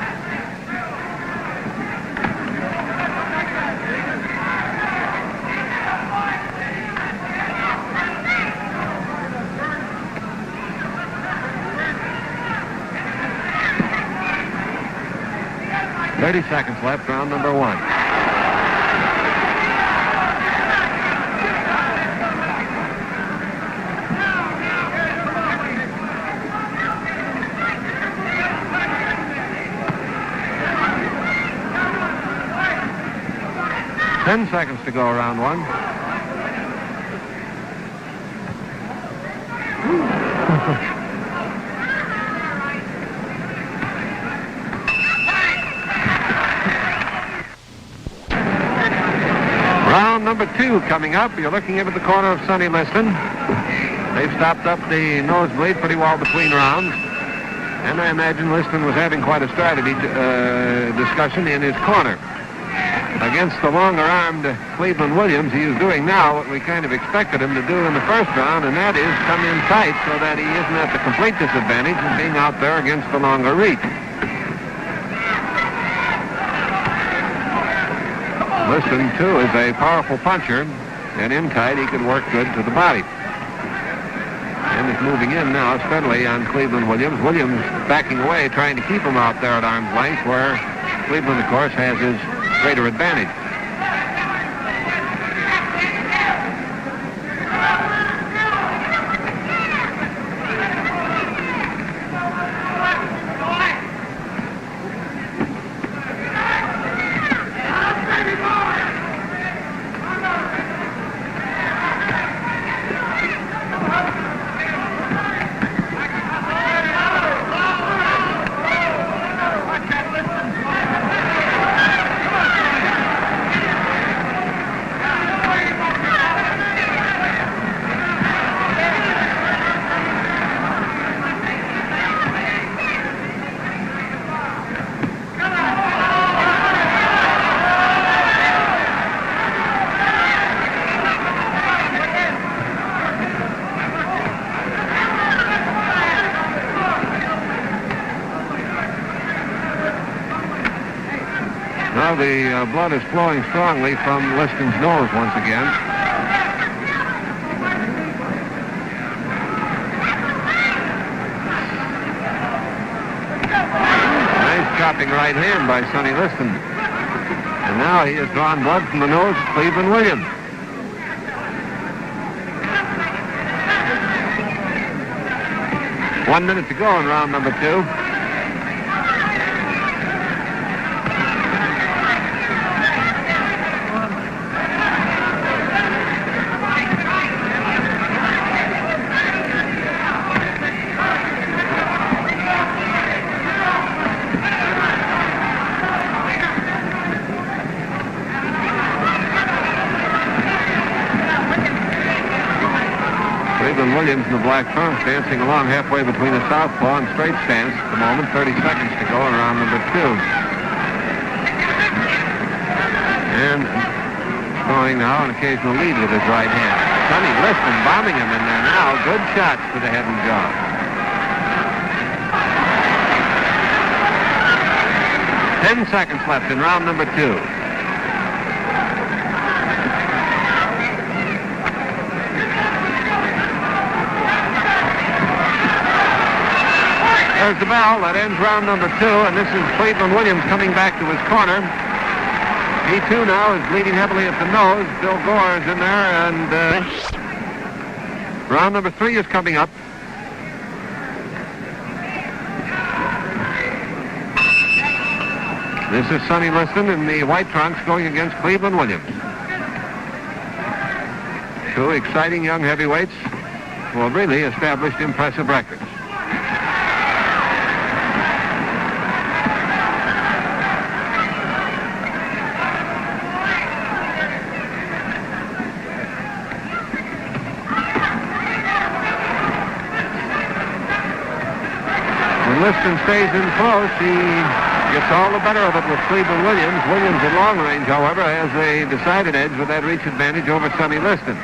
.30 seconds left, round number one. Ten seconds to go, round one. Round number two coming up. You're looking into the corner of Sonny Liston. They've stopped up the nosebleed pretty well between rounds. And I imagine Liston was having quite a strategy discussion in his corner. Against the longer-armed Cleveland Williams, he is doing now what we kind of expected him to do in the first round, and that is come in tight so that he isn't at the complete disadvantage of being out there against the longer reach. Liston, too, is a powerful puncher, and in tight he can work good to the body. And is moving in now steadily on Cleveland Williams. Williams backing away, trying to keep him out there at arm's length, where Cleveland, of course, has his greater advantage. now the blood is flowing strongly from Liston's nose once again. Nice chopping right hand by Sonny Liston. And now he has drawn blood from the nose of Cleveland Williams. One minute to go in round number 2. Williams in the black trunks dancing along halfway between the southpaw and straight stance at the moment. 30 seconds to go in round number 2. And showing now an occasional lead with his right hand. Sonny Liston bombing him in there now. Good shots to the head and jaw. Ten seconds left in round number 2. There's the bell. That ends round number 2, and this is Cleveland Williams coming back to his corner. He, too, now is bleeding heavily at the nose. Bill Gore is in there, and round number 3 is coming up. This is Sonny Liston in the white trunks going against Cleveland Williams. 2 exciting young heavyweights who have really established impressive records. Liston stays in close. He gets all the better of it with Cleveland Williams. Williams at long range, however, has a decided edge with that reach advantage over Sonny Liston.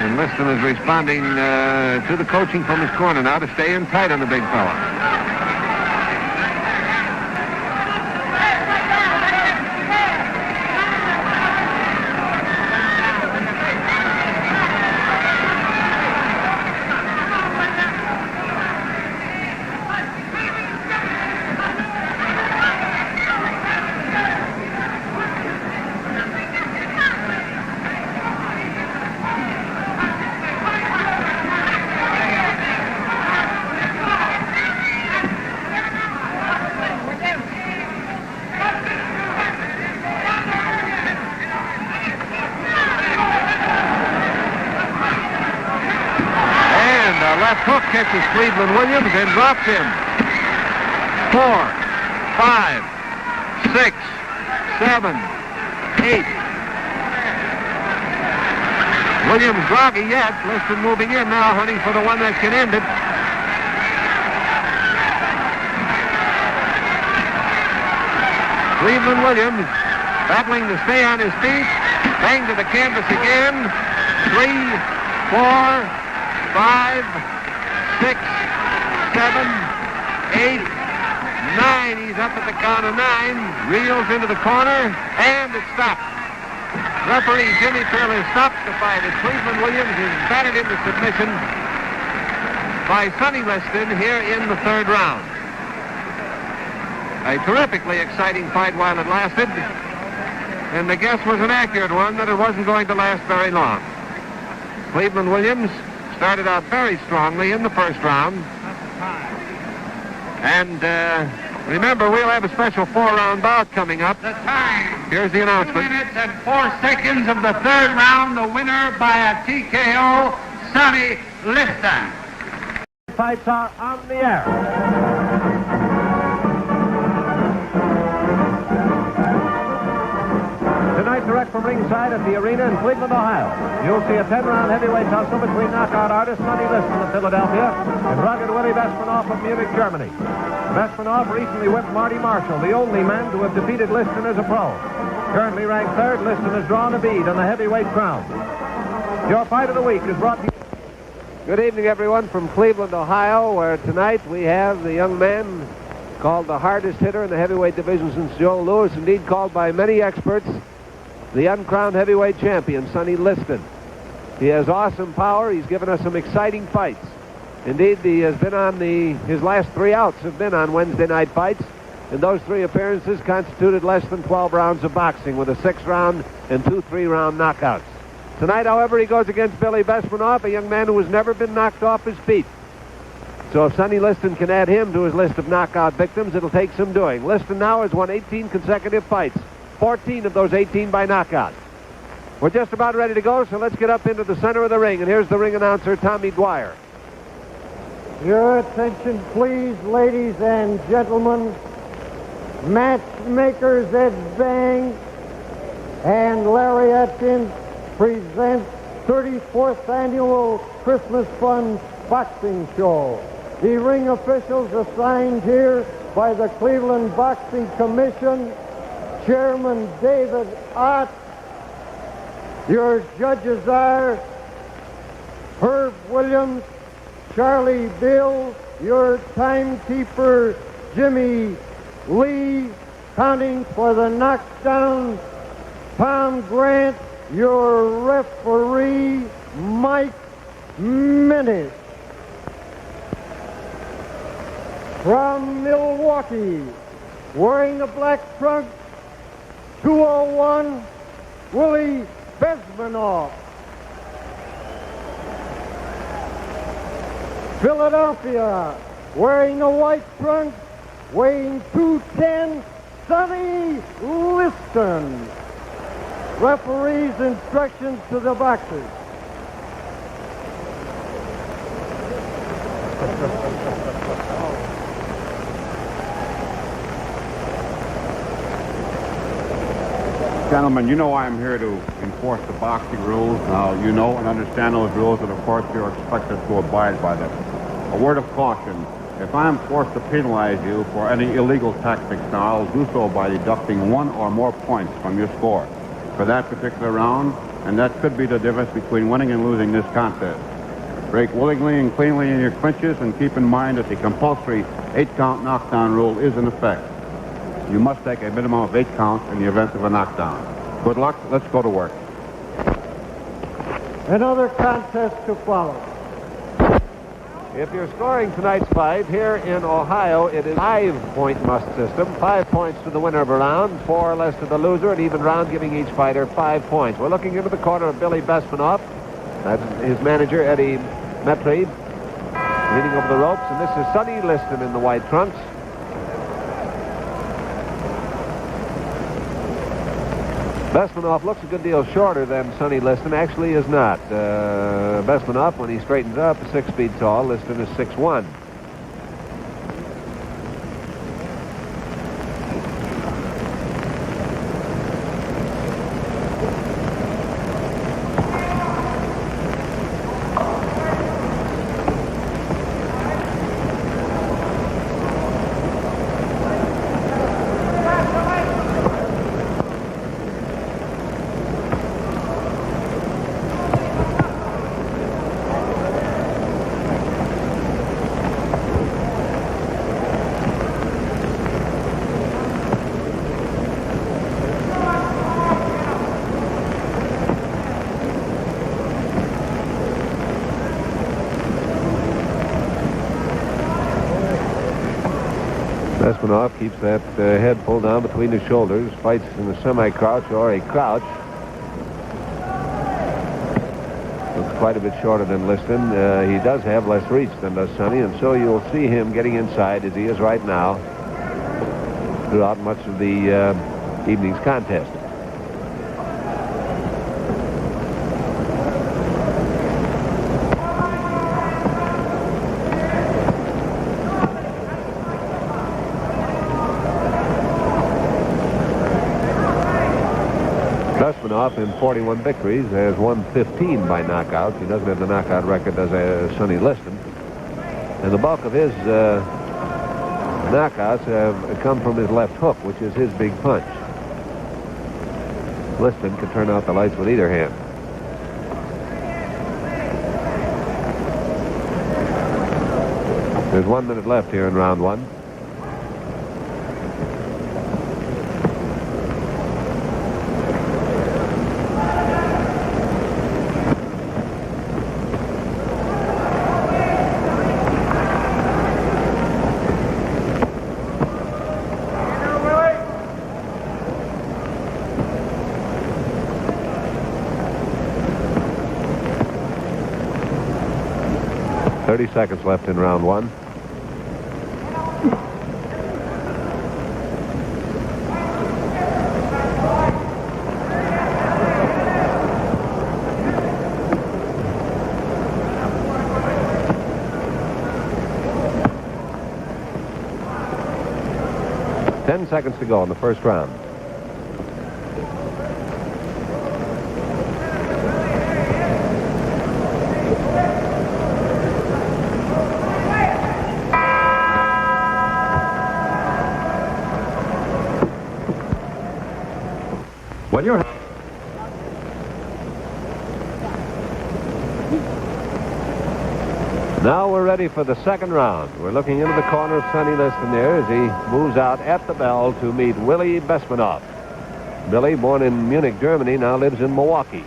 And Liston is responding to the coaching from his corner now to stay in tight on the big fella. Catches Cleveland Williams and drops him. 4, 5, 6, 7, 8. Williams groggy yet. Liston moving in now, hunting for the one that can end it. Cleveland Williams battling to stay on his feet. Bang to the canvas again. 3, 4, 5, 6, 7, 8, 9. He's up at the count of 9. Reels into the corner, and it stops. Referee Jimmy Turley stops the fight as Cleveland Williams is battered into submission by Sonny Liston here in the 3rd round. A terrifically exciting fight while it lasted, and the guess was an accurate one that it wasn't going to last very long. Cleveland Williams started out very strongly in the 1st round. And remember, we'll have a special 4-round bout coming up. The time. Here's the announcement. 2 minutes and 4 seconds of the 3rd round. The winner by a TKO, Sonny Liston. Fights are on the air. Tonight, direct from ringside at the arena in Cleveland, Ohio, you'll see a 10-round heavyweight tussle between knockout artist Sonny Liston of Philadelphia and rugged Willi Besmanoff of Munich, Germany. Besmanoff recently whipped Marty Marshall, the only man to have defeated Liston as a pro. Currently ranked 3rd, Liston has drawn a bead on the heavyweight crown. Your fight of the week is brought to you. Good evening, everyone, from Cleveland, Ohio, where tonight we have the young man called the hardest hitter in the heavyweight division since Joe Louis, indeed called by many experts the uncrowned heavyweight champion, Sonny Liston. He has awesome power. He's given us some exciting fights. Indeed, he has been on his last 3 outs have been on Wednesday night fights, and those 3 appearances constituted less than 12 rounds of boxing, with a 6-round and 2 3-round knockouts. Tonight, however, he goes against Willi Besmanoff, a young man who has never been knocked off his feet. So if Sonny Liston can add him to his list of knockout victims, it'll take some doing. Liston now has won 18 consecutive fights, 14 of those 18 by knockout. We're just about ready to go, so let's get up into the center of the ring, and here's the ring announcer, Tommy Dwyer. Your attention, please, ladies and gentlemen. Matchmakers Ed Bang and Larry Atkins present 34th Annual Christmas Fun Boxing Show. The ring officials assigned here by the Cleveland Boxing Commission, Chairman David Ott. Your judges are Herb Williams, Charlie Bill, your timekeeper Jimmy Lee, counting for the knockdown Tom Grant, your referee Mike Minnick. From Milwaukee, wearing the black trunks, 201, Willi Besmanoff. Philadelphia, wearing the white trunks, weighing 210, Sonny Liston. Referee's instructions to the boxers. Gentlemen, you know I'm here to enforce the boxing rules. Now, you know and understand those rules, and of course you're expected to abide by them. A word of caution. If I'm forced to penalize you for any illegal tactics now, I'll do so by deducting 1 or more points from your score for that particular round, and that could be the difference between winning and losing this contest. Break willingly and cleanly in your clinches, and keep in mind that the compulsory 8-count knockdown rule is in effect. You must take a minimum of 8 counts in the event of a knockdown. Good luck. Let's go to work. Another contest to follow. If you're scoring tonight's fight here in Ohio, it is 5-point must system. 5 points to the winner of a round, 4 less to the loser, an even round giving each fighter 5 points. We're looking into the corner of Willi Besmanoff. That's his manager, Eddie Metri, leaning over the ropes. And this is Sonny Liston in the white trunks. Besmanoff looks a good deal shorter than Sonny Liston. Actually is not. Besmanoff, when he straightens up, is 6 feet tall. Liston is 6'1". Besmanoff keeps that head pulled down between his shoulders, fights in a semi-crouch or a crouch. Looks quite a bit shorter than Liston. He does have less reach than does Sonny, and so you'll see him getting inside as he is right now throughout much of the evening's contest. Besmanoff, in 41 victories, has won 15 by knockouts. He doesn't have the knockout record as Sonny Liston. And the bulk of his knockouts have come from his left hook, which is his big punch. Liston can turn out the lights with either hand. There's 1 minute left here in round 1. 30 seconds left in round one. Seconds to go in the first round. When you're Now we're ready for the second round. We're looking into the corner of Sonny Liston there as he moves out at the bell to meet Willi Besmanoff. Billy, born in Munich, Germany, now lives in Milwaukee.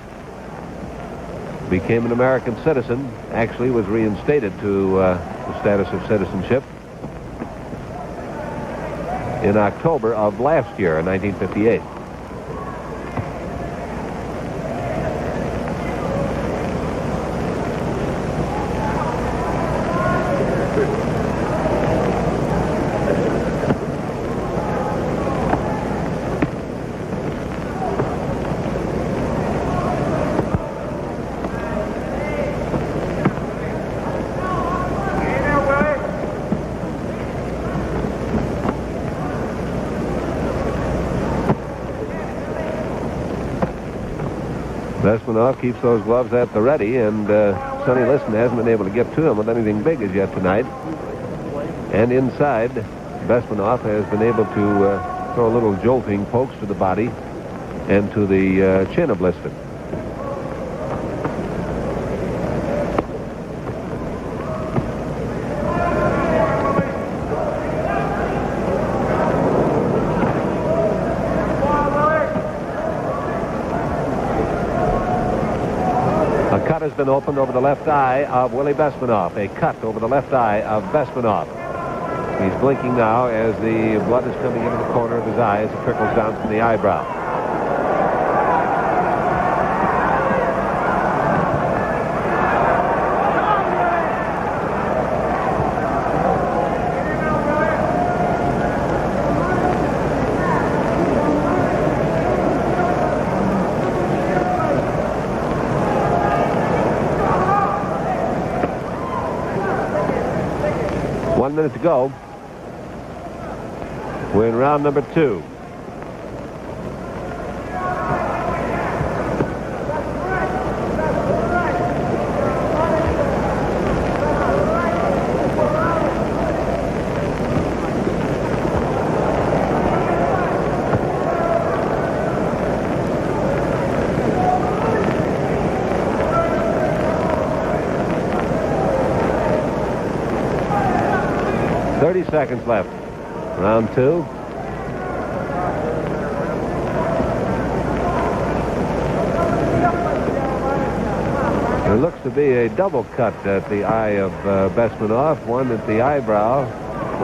Became an American citizen, actually was reinstated to the status of citizenship in October of last year, in 1958. Besmanoff keeps those gloves at the ready, and Sonny Liston hasn't been able to get to him with anything big as yet tonight. And inside, Besmanoff has been able to throw little jolting pokes to the body and to the chin of Liston. Been opened over the left eye of Willi Besmanoff. A cut over the left eye of Besmanoff. He's blinking now as the blood is coming into the corner of his eye as it trickles down from the eyebrow. Minute to go. We're in round number two. Seconds left. Round two. There looks to be a double cut at the eye of Besmanoff, one at the eyebrow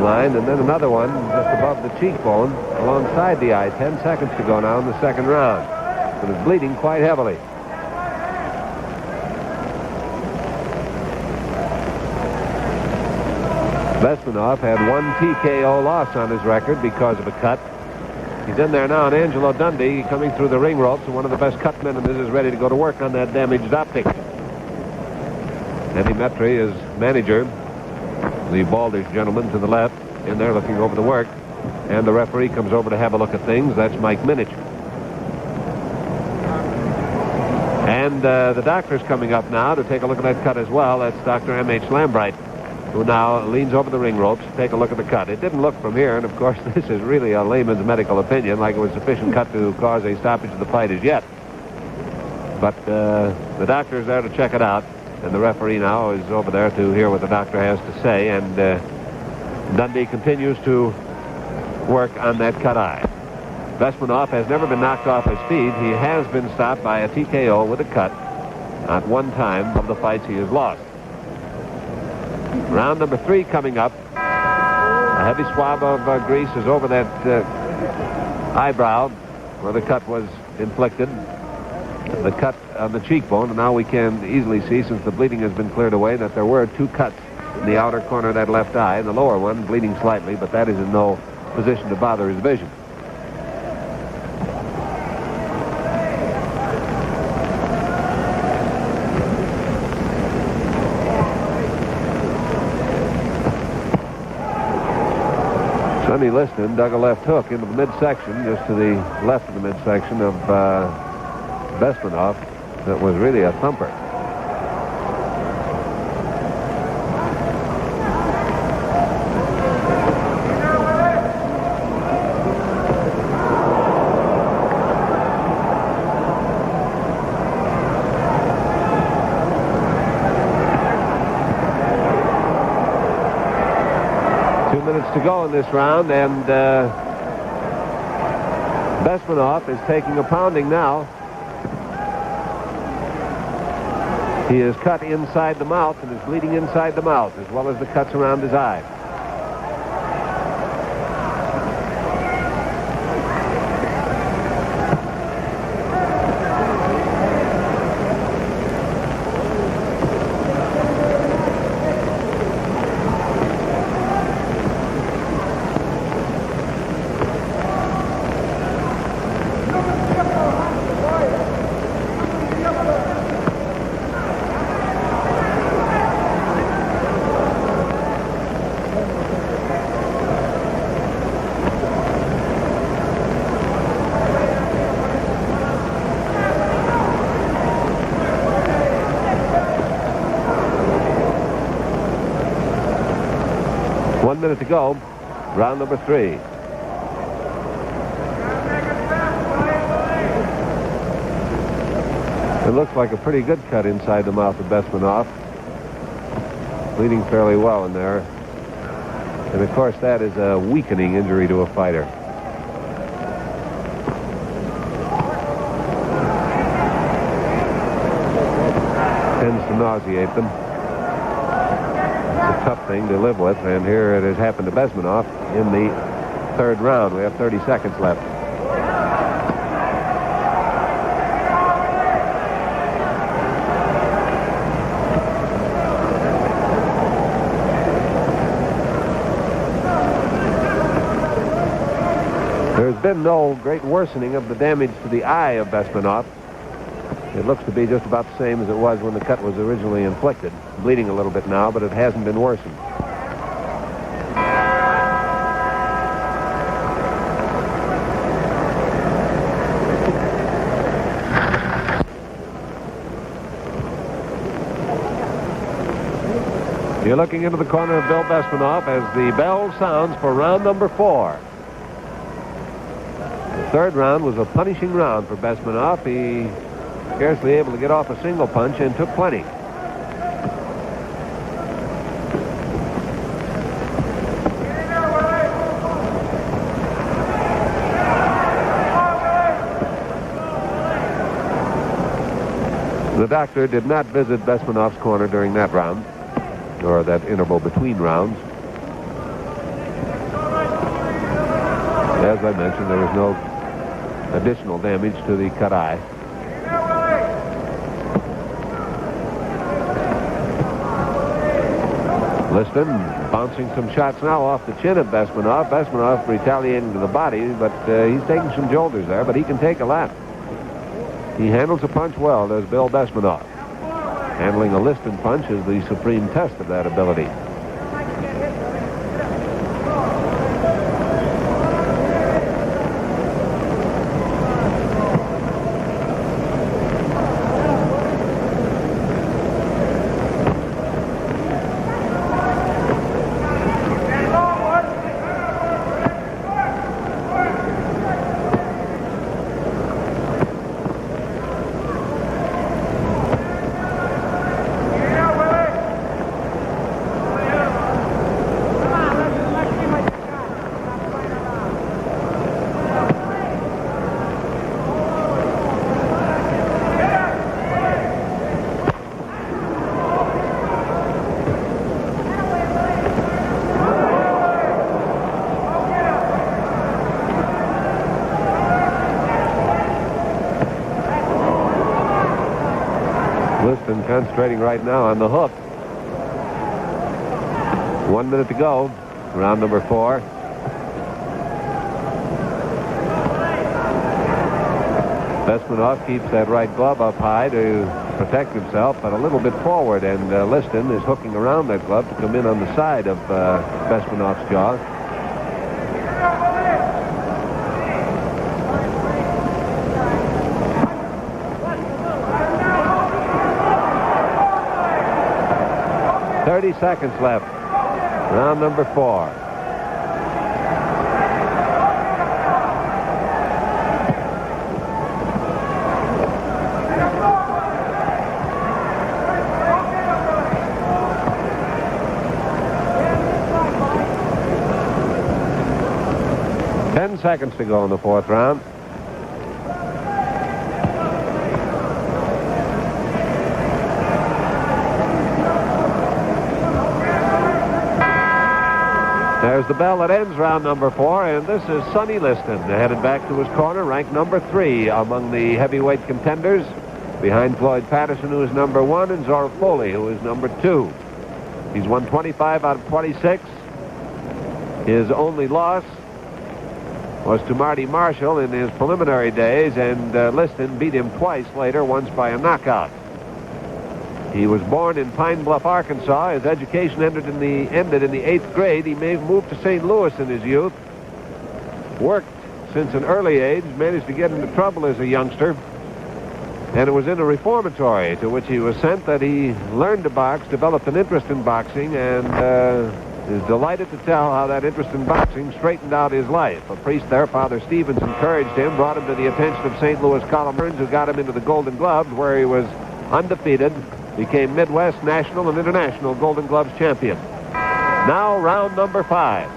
line, and then another one just above the cheekbone alongside the eye. 10 seconds to go now in the second round. But it's bleeding quite heavily. Besmanoff had one TKO loss on his record because of a cut. He's in there now, and Angelo Dundee coming through the ring ropes, and one of the best cut men in this is ready to go to work on that damaged optic. Eddie Metry is manager, the baldish gentleman to the left, in there looking over the work, and the referee comes over to have a look at things. That's Mike Minich. And the doctor's coming up now to take a look at that cut as well. That's Dr. M.H. Lambright, who now leans over the ring ropes to take a look at the cut. It didn't look from here, and of course this is really a layman's medical opinion, like it was sufficient cut to cause a stoppage of the fight as yet. But the doctor's there to check it out, and the referee now is over there to hear what the doctor has to say, and Dundee continues to work on that cut eye. Besmanoff has never been knocked off his feet. He has been stopped by a TKO with a cut at one time of the fights he has lost. Round number three coming up. A heavy swab of grease is over that eyebrow where the cut was inflicted. the cut on the cheekbone, and now we can easily see, since the bleeding has been cleared away, that there were 2 cuts in the outer corner of that left eye. The lower one bleeding slightly, but that is in no position to bother his vision. Sonny Liston dug a left hook into the midsection, just to the left of the midsection of Besmanoff. That was really a thumper. To go in this round, and Besmanoff is taking a pounding now. He is cut inside the mouth and is bleeding inside the mouth, as well as the cuts around his eye. Minute to go, round number 3. It looks like a pretty good cut inside the mouth of Besmanoff. Bleeding fairly well in there. And of course that is a weakening injury to a fighter. Tends to nauseate them. Tough thing to live with, and here it has happened to Besmanoff in the 3rd round. We have 30 seconds left. There's been no great worsening of the damage to the eye of Besmanoff. It looks to be just about the same as it was when the cut was originally inflicted. Bleeding a little bit now, but it hasn't been worsened. You're looking into the corner of Bill Besmanoff as the bell sounds for round number 4. The 3rd round was a punishing round for Besmanoff. He scarcely able to get off a single punch and took plenty. The doctor did not visit Besmanoff's corner during that round, or that interval between rounds. As I mentioned, there was no additional damage to the cut eye. Liston bouncing some shots now off the chin of Besmanoff. Besmanoff retaliating to the body, but he's taking some jolters there, but he can take a lap. He handles a punch well, does Bill Besmanoff. Handling a Liston punch is the supreme test of that ability. concentrating right now on the hook. 1 minute to go. Round number 4. Besmanoff keeps that right glove up high to protect himself, but a little bit forward, and Liston is hooking around that glove to come in on the side of Besmanoff's jaw. Seconds left. Round number 4. Seconds to go in the 4th round. There's the bell that ends round number 4, and this is Sonny Liston headed back to his corner, ranked number 3 among the heavyweight contenders, behind Floyd Patterson, who is number 1, and Zora Foley, who is number 2. He's won 25 out of 26. His only loss was to Marty Marshall in his preliminary days, and Liston beat him twice later, once by a knockout. He was born in Pine Bluff, Arkansas. His education ended in the 8th grade. He moved to St. Louis in his youth. Worked since an early age, managed to get into trouble as a youngster. And it was in a reformatory to which he was sent that he learned to box, developed an interest in boxing, and is delighted to tell how that interest in boxing straightened out his life. A priest there, Father Stevens, encouraged him, brought him to the attention of St. Louis columners, who got him into the Golden Gloves, where he was undefeated, became Midwest, National, and International Golden Gloves champion. Now, round number 5.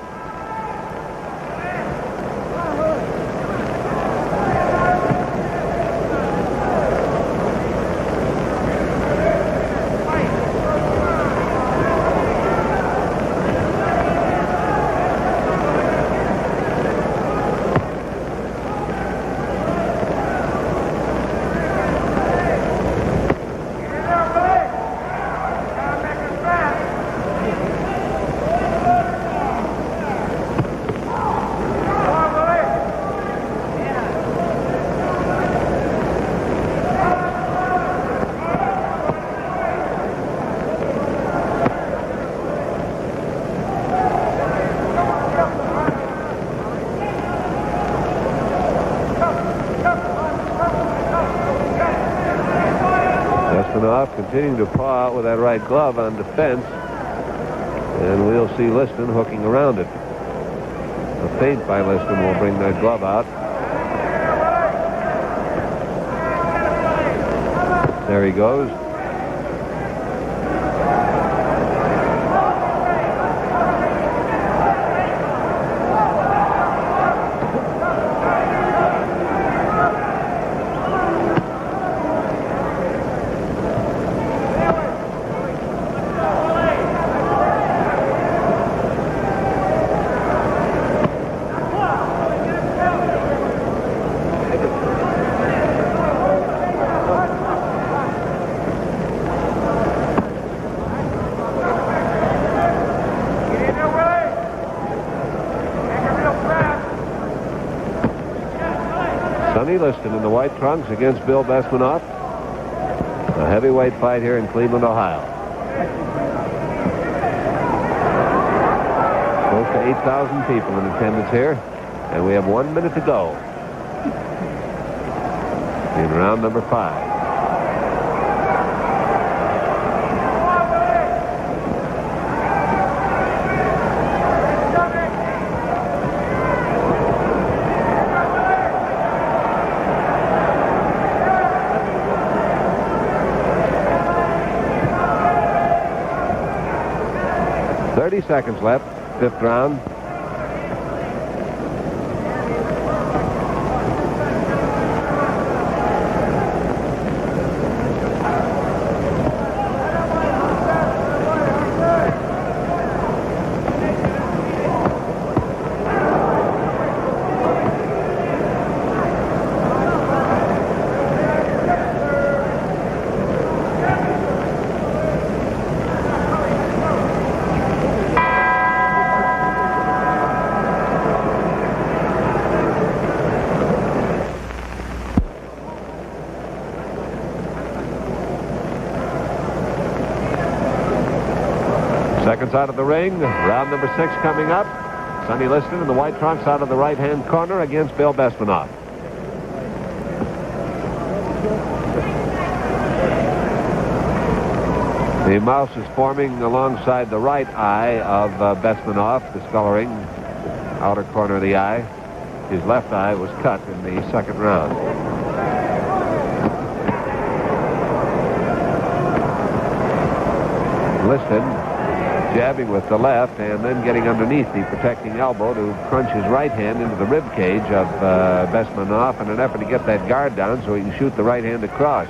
Continuing to paw out with that right glove on defense, and we'll see Liston hooking around it. A feint by Liston will bring that glove out. There he goes. Sonny Liston in the white trunks against Bill Besmanoff. A heavyweight fight here in Cleveland, Ohio. Close to 8,000 people in attendance here, and we have 1 minute to go in round number 5. Seconds left, 5th round. Seconds out of the ring. Round number 6 coming up. Sonny Liston in the white trunks out of the right-hand corner against Bill Besmanoff. The mouse is forming alongside the right eye of Besmanoff, discoloring outer corner of the eye. His left eye was cut in the second round. Liston jabbing with the left and then getting underneath the protecting elbow to crunch his right hand into the rib cage of Besmanoff in an effort to get that guard down so he can shoot the right hand across.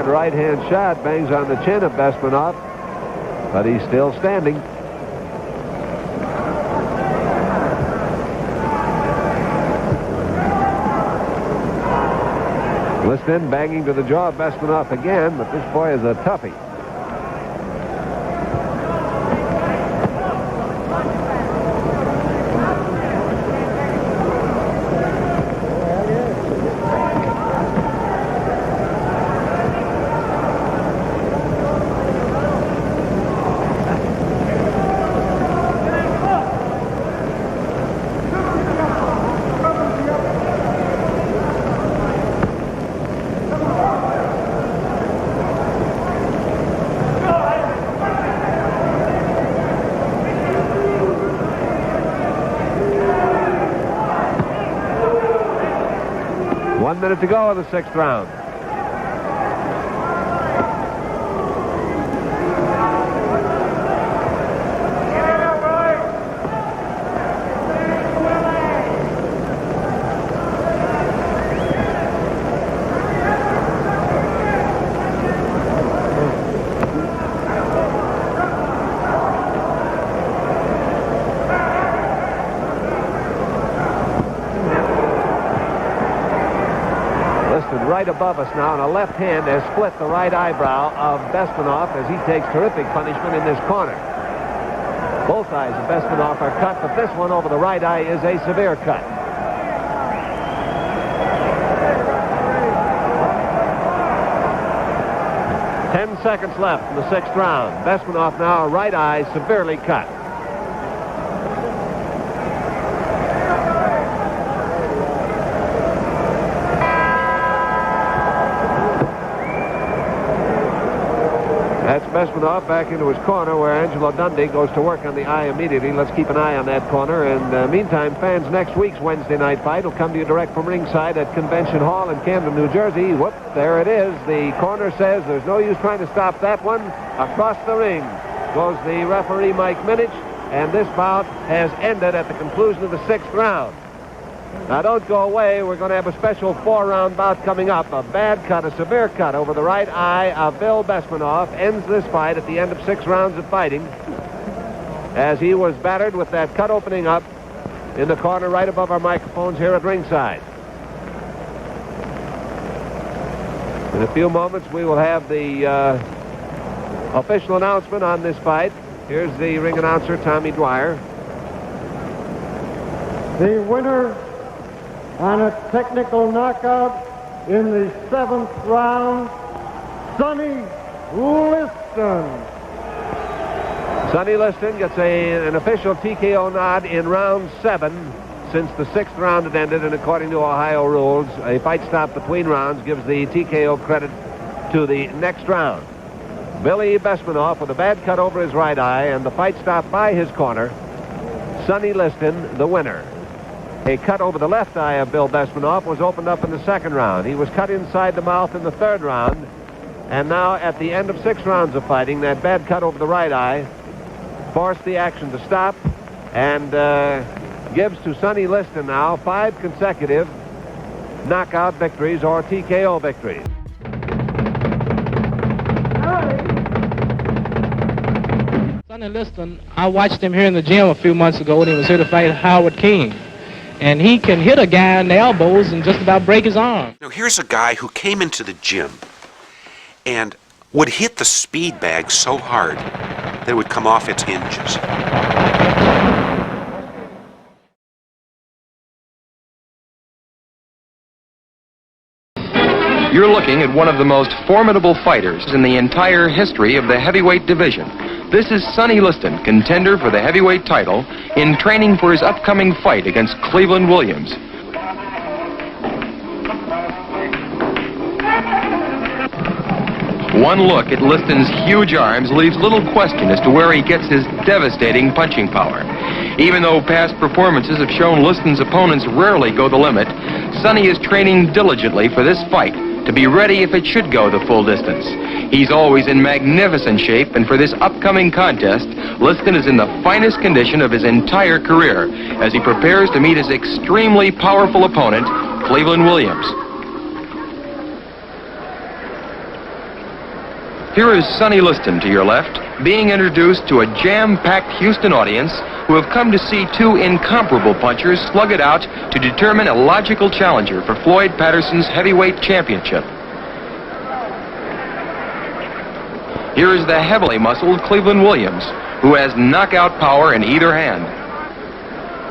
Right-hand shot bangs on the chin of Besmanoff, but he's still standing. Liston banging to the jaw of Besmanoff again, but this boy is a toughie. One minute to go in the 6th round. Right above us now, and a left hand has split the right eyebrow of Besmanoff as he takes terrific punishment in this corner. Both eyes of Besmanoff are cut, but this one over the right eye is a severe cut. Ten seconds left in the 6th round. Besmanoff now, right eye severely cut. That's Besmanoff back into his corner where Angelo Dundee goes to work on the eye immediately. Let's keep an eye on that corner. And meantime, fans, next week's Wednesday night fight will come to you direct from ringside at Convention Hall in Camden, New Jersey. Whoop, there it is. The corner says there's no use trying to stop that one. Across the ring goes the referee, Mike Minich, and this bout has ended at the conclusion of the 6th round. Now, don't go away. We're going to have a special 4-round bout coming up. A bad cut, a severe cut over the right eye of Bill Besmanoff ends this fight at the end of 6 rounds of fighting as he was battered with that cut opening up in the corner right above our microphones here at ringside. In a few moments, we will have the official announcement on this fight. Here's the ring announcer, Tommy Dwyer. The winner on a technical knockout in the 7th round, Sonny Liston. Sonny Liston gets an official TKO nod in round 7 since the 6th round had ended, and according to Ohio rules, a fight stop between rounds gives the TKO credit to the next round. Willi Besmanoff with a bad cut over his right eye and the fight stop by his corner. Sonny Liston, the winner. A cut over the left eye of Bill Besmanoff was opened up in the 2nd round. He was cut inside the mouth in the 3rd round. And now at the end of 6 rounds of fighting, that bad cut over the right eye forced the action to stop and gives to Sonny Liston now 5 consecutive knockout victories or TKO victories. Sonny Liston, I watched him here in the gym a few months ago when he was here to fight Howard King. and he can hit a guy in the elbows and just about break his arm. Now, here's a guy who came into the gym and would hit the speed bag so hard that it would come off its hinges. You're looking at one of the most formidable fighters in the entire history of the heavyweight division. This is Sonny Liston, contender for the heavyweight title, in training for his upcoming fight against Cleveland Williams. One look at Liston's huge arms leaves little question as to where he gets his devastating punching power. Even though past performances have shown Liston's opponents rarely go the limit, Sonny is training diligently for this fight to be ready if it should go the full distance. He's always in magnificent shape, and for this upcoming contest, Liston is in the finest condition of his entire career as he prepares to meet his extremely powerful opponent, Cleveland Williams. Here is Sonny Liston to your left, being introduced to a jam-packed Houston audience who have come to see two incomparable punchers slug it out to determine a logical challenger for Floyd Patterson's heavyweight championship. Here is the heavily muscled Cleveland Williams, who has knockout power in either hand.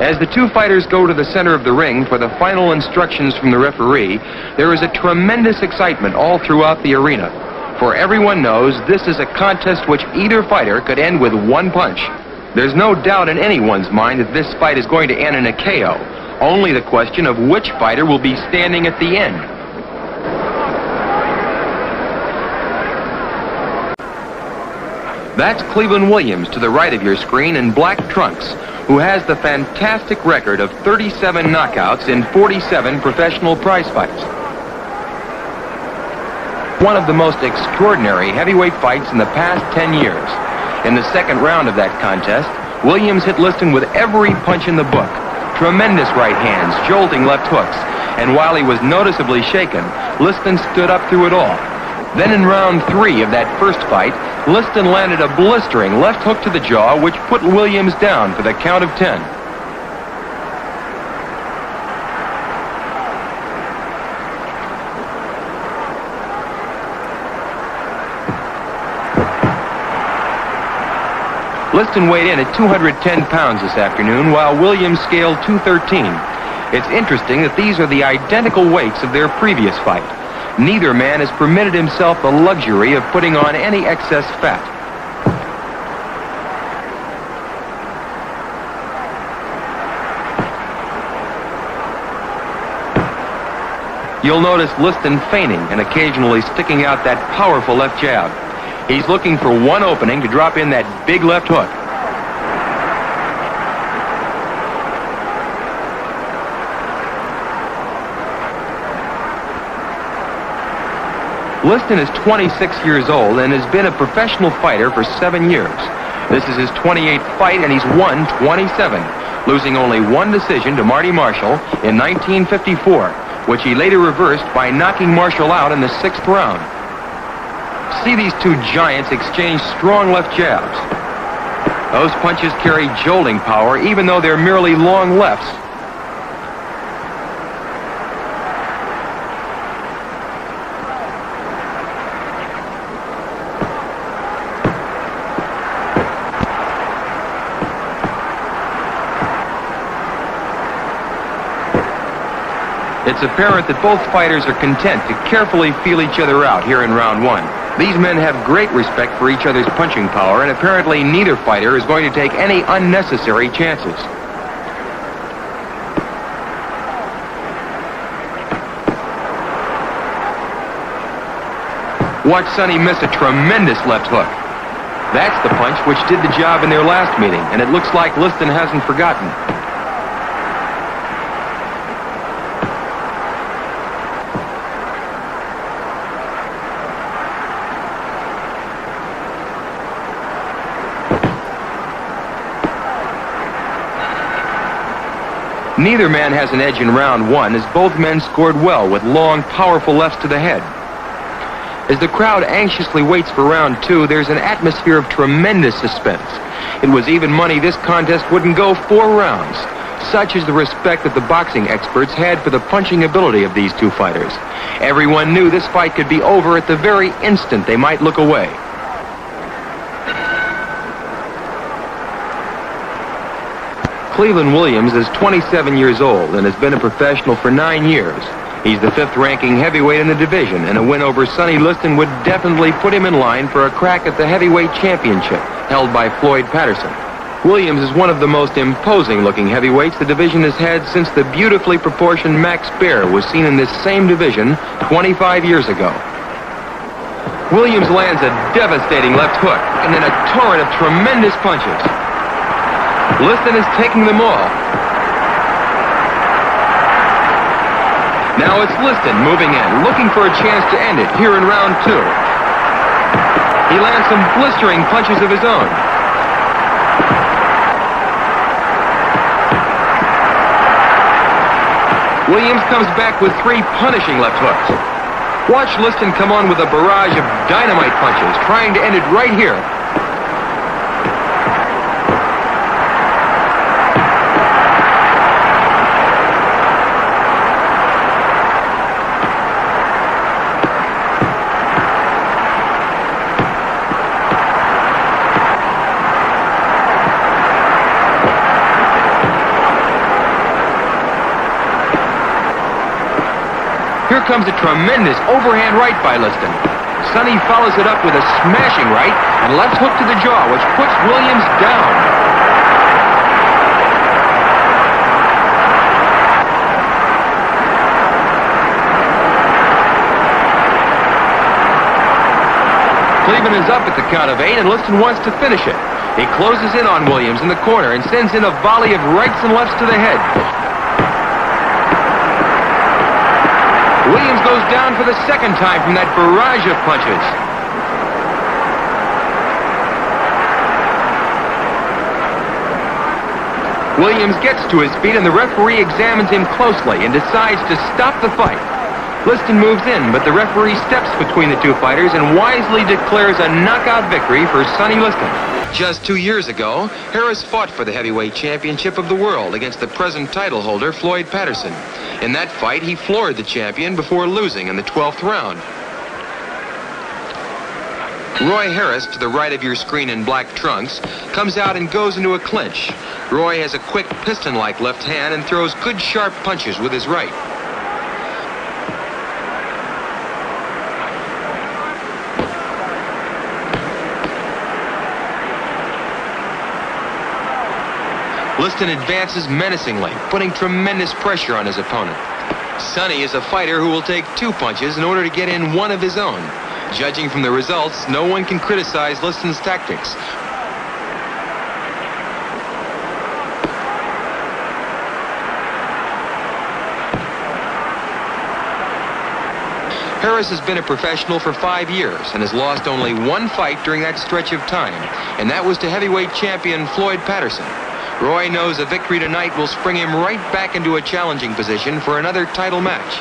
As the two fighters go to the center of the ring for the final instructions from the referee, there is a tremendous excitement all throughout the arena. For everyone knows this is a contest which either fighter could end with one punch. There's no doubt in anyone's mind that this fight is going to end in a KO. Only the question of which fighter will be standing at the end. That's Cleveland Williams to the right of your screen in black trunks, who has the fantastic record of 37 knockouts in 47 professional prize fights. One of the most extraordinary heavyweight fights in the past 10 years. In the second round of that contest, Williams hit Liston with every punch in the book. Tremendous right hands, jolting left hooks, and while he was noticeably shaken, Liston stood up through it all. Then in round 3 of that first fight, Liston landed a blistering left hook to the jaw, which put Williams down for the count of 10. Liston weighed in at 210 pounds this afternoon, while Williams scaled 213. It's interesting that these are the identical weights of their previous fight. Neither man has permitted himself the luxury of putting on any excess fat. You'll notice Liston feigning and occasionally sticking out that powerful left jab. He's looking for one opening to drop in that big left hook. Liston is 26 years old and has been a professional fighter for 7 years. This is his 28th fight, and he's won 27, losing only one decision to Marty Marshall in 1954, which he later reversed by knocking Marshall out in the 6th round. See these two giants exchange strong left jabs. Those punches carry jolting power, even though they're merely long lefts. It's apparent that both fighters are content to carefully feel each other out here in round 1. These men have great respect for each other's punching power, and apparently neither fighter is going to take any unnecessary chances. Watch Sonny miss a tremendous left hook. That's the punch which did the job in their last meeting, and it looks like Liston hasn't forgotten. Neither man has an edge in round 1, as both men scored well with long, powerful lefts to the head. As the crowd anxiously waits for round 2, there's an atmosphere of tremendous suspense. It was even money this contest wouldn't go 4 rounds. Such is the respect that the boxing experts had for the punching ability of these two fighters. Everyone knew this fight could be over at the very instant they might look away. Cleveland Williams is 27 years old and has been a professional for 9 years. He's the 5th-ranking heavyweight in the division, and a win over Sonny Liston would definitely put him in line for a crack at the heavyweight championship held by Floyd Patterson. Williams is one of the most imposing-looking heavyweights the division has had since the beautifully proportioned Max Baer was seen in this same division 25 years ago. Williams lands a devastating left hook and then a torrent of tremendous punches. Liston is taking them all. Now it's Liston moving in, looking for a chance to end it here in round 2. He lands some blistering punches of his own. Williams comes back with 3 punishing left hooks. Watch Liston come on with a barrage of dynamite punches, trying to end it right here. Here comes a tremendous overhand right by Liston. Sonny follows it up with a smashing right and left hook to the jaw, which puts Williams down. Cleveland is up at the count of 8, and Liston wants to finish it. He closes in on Williams in the corner and sends in a volley of rights and lefts to the head. Williams goes down for the second time from that barrage of punches. Williams gets to his feet, and the referee examines him closely and decides to stop the fight. Liston moves in, but the referee steps between the two fighters and wisely declares a knockout victory for Sonny Liston. Just 2 years ago, Harris fought for the heavyweight championship of the world against the present title holder, Floyd Patterson. In that fight, he floored the champion before losing in the 12th round. Roy Harris, to the right of your screen in black trunks, comes out and goes into a clinch. Roy has a quick piston-like left hand and throws good sharp punches with his right. Liston advances menacingly, putting tremendous pressure on his opponent. Sonny is a fighter who will take 2 punches in order to get in one of his own. Judging from the results, no one can criticize Liston's tactics. Harris has been a professional for 5 years and has lost only 1 fight during that stretch of time, and that was to heavyweight champion Floyd Patterson. Roy knows a victory tonight will spring him right back into a challenging position for another title match.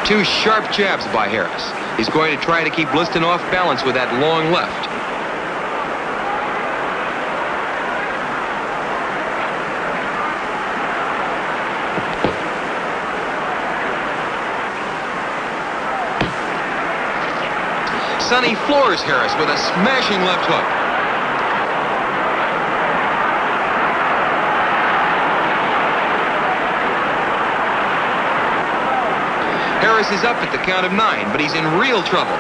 Two sharp jabs by Harris. He's going to try to keep Liston off balance with that long left. Sonny floors Harris with a smashing left hook. Harris is up at the count of 9, but he's in real trouble.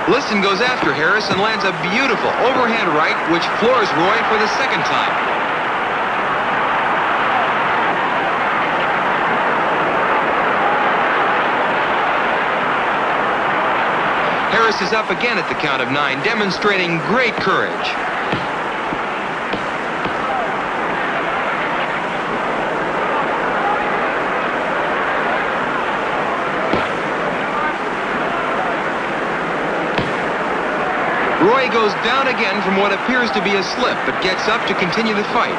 Liston goes after Harris and lands a beautiful overhand right, which floors Roy for the second time. Harris is up again at the count of 9, demonstrating great courage. Roy goes down again from what appears to be a slip, but gets up to continue the fight.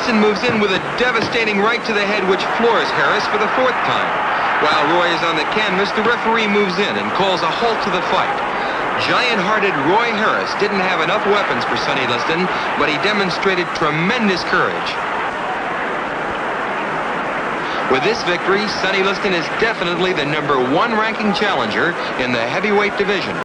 Liston moves in with a devastating right to the head which floors Harris for the 4th time. While Roy is on the canvas, the referee moves in and calls a halt to the fight. Giant-hearted Roy Harris didn't have enough weapons for Sonny Liston, but he demonstrated tremendous courage. With this victory, Sonny Liston is definitely the #1 ranking challenger in the heavyweight division.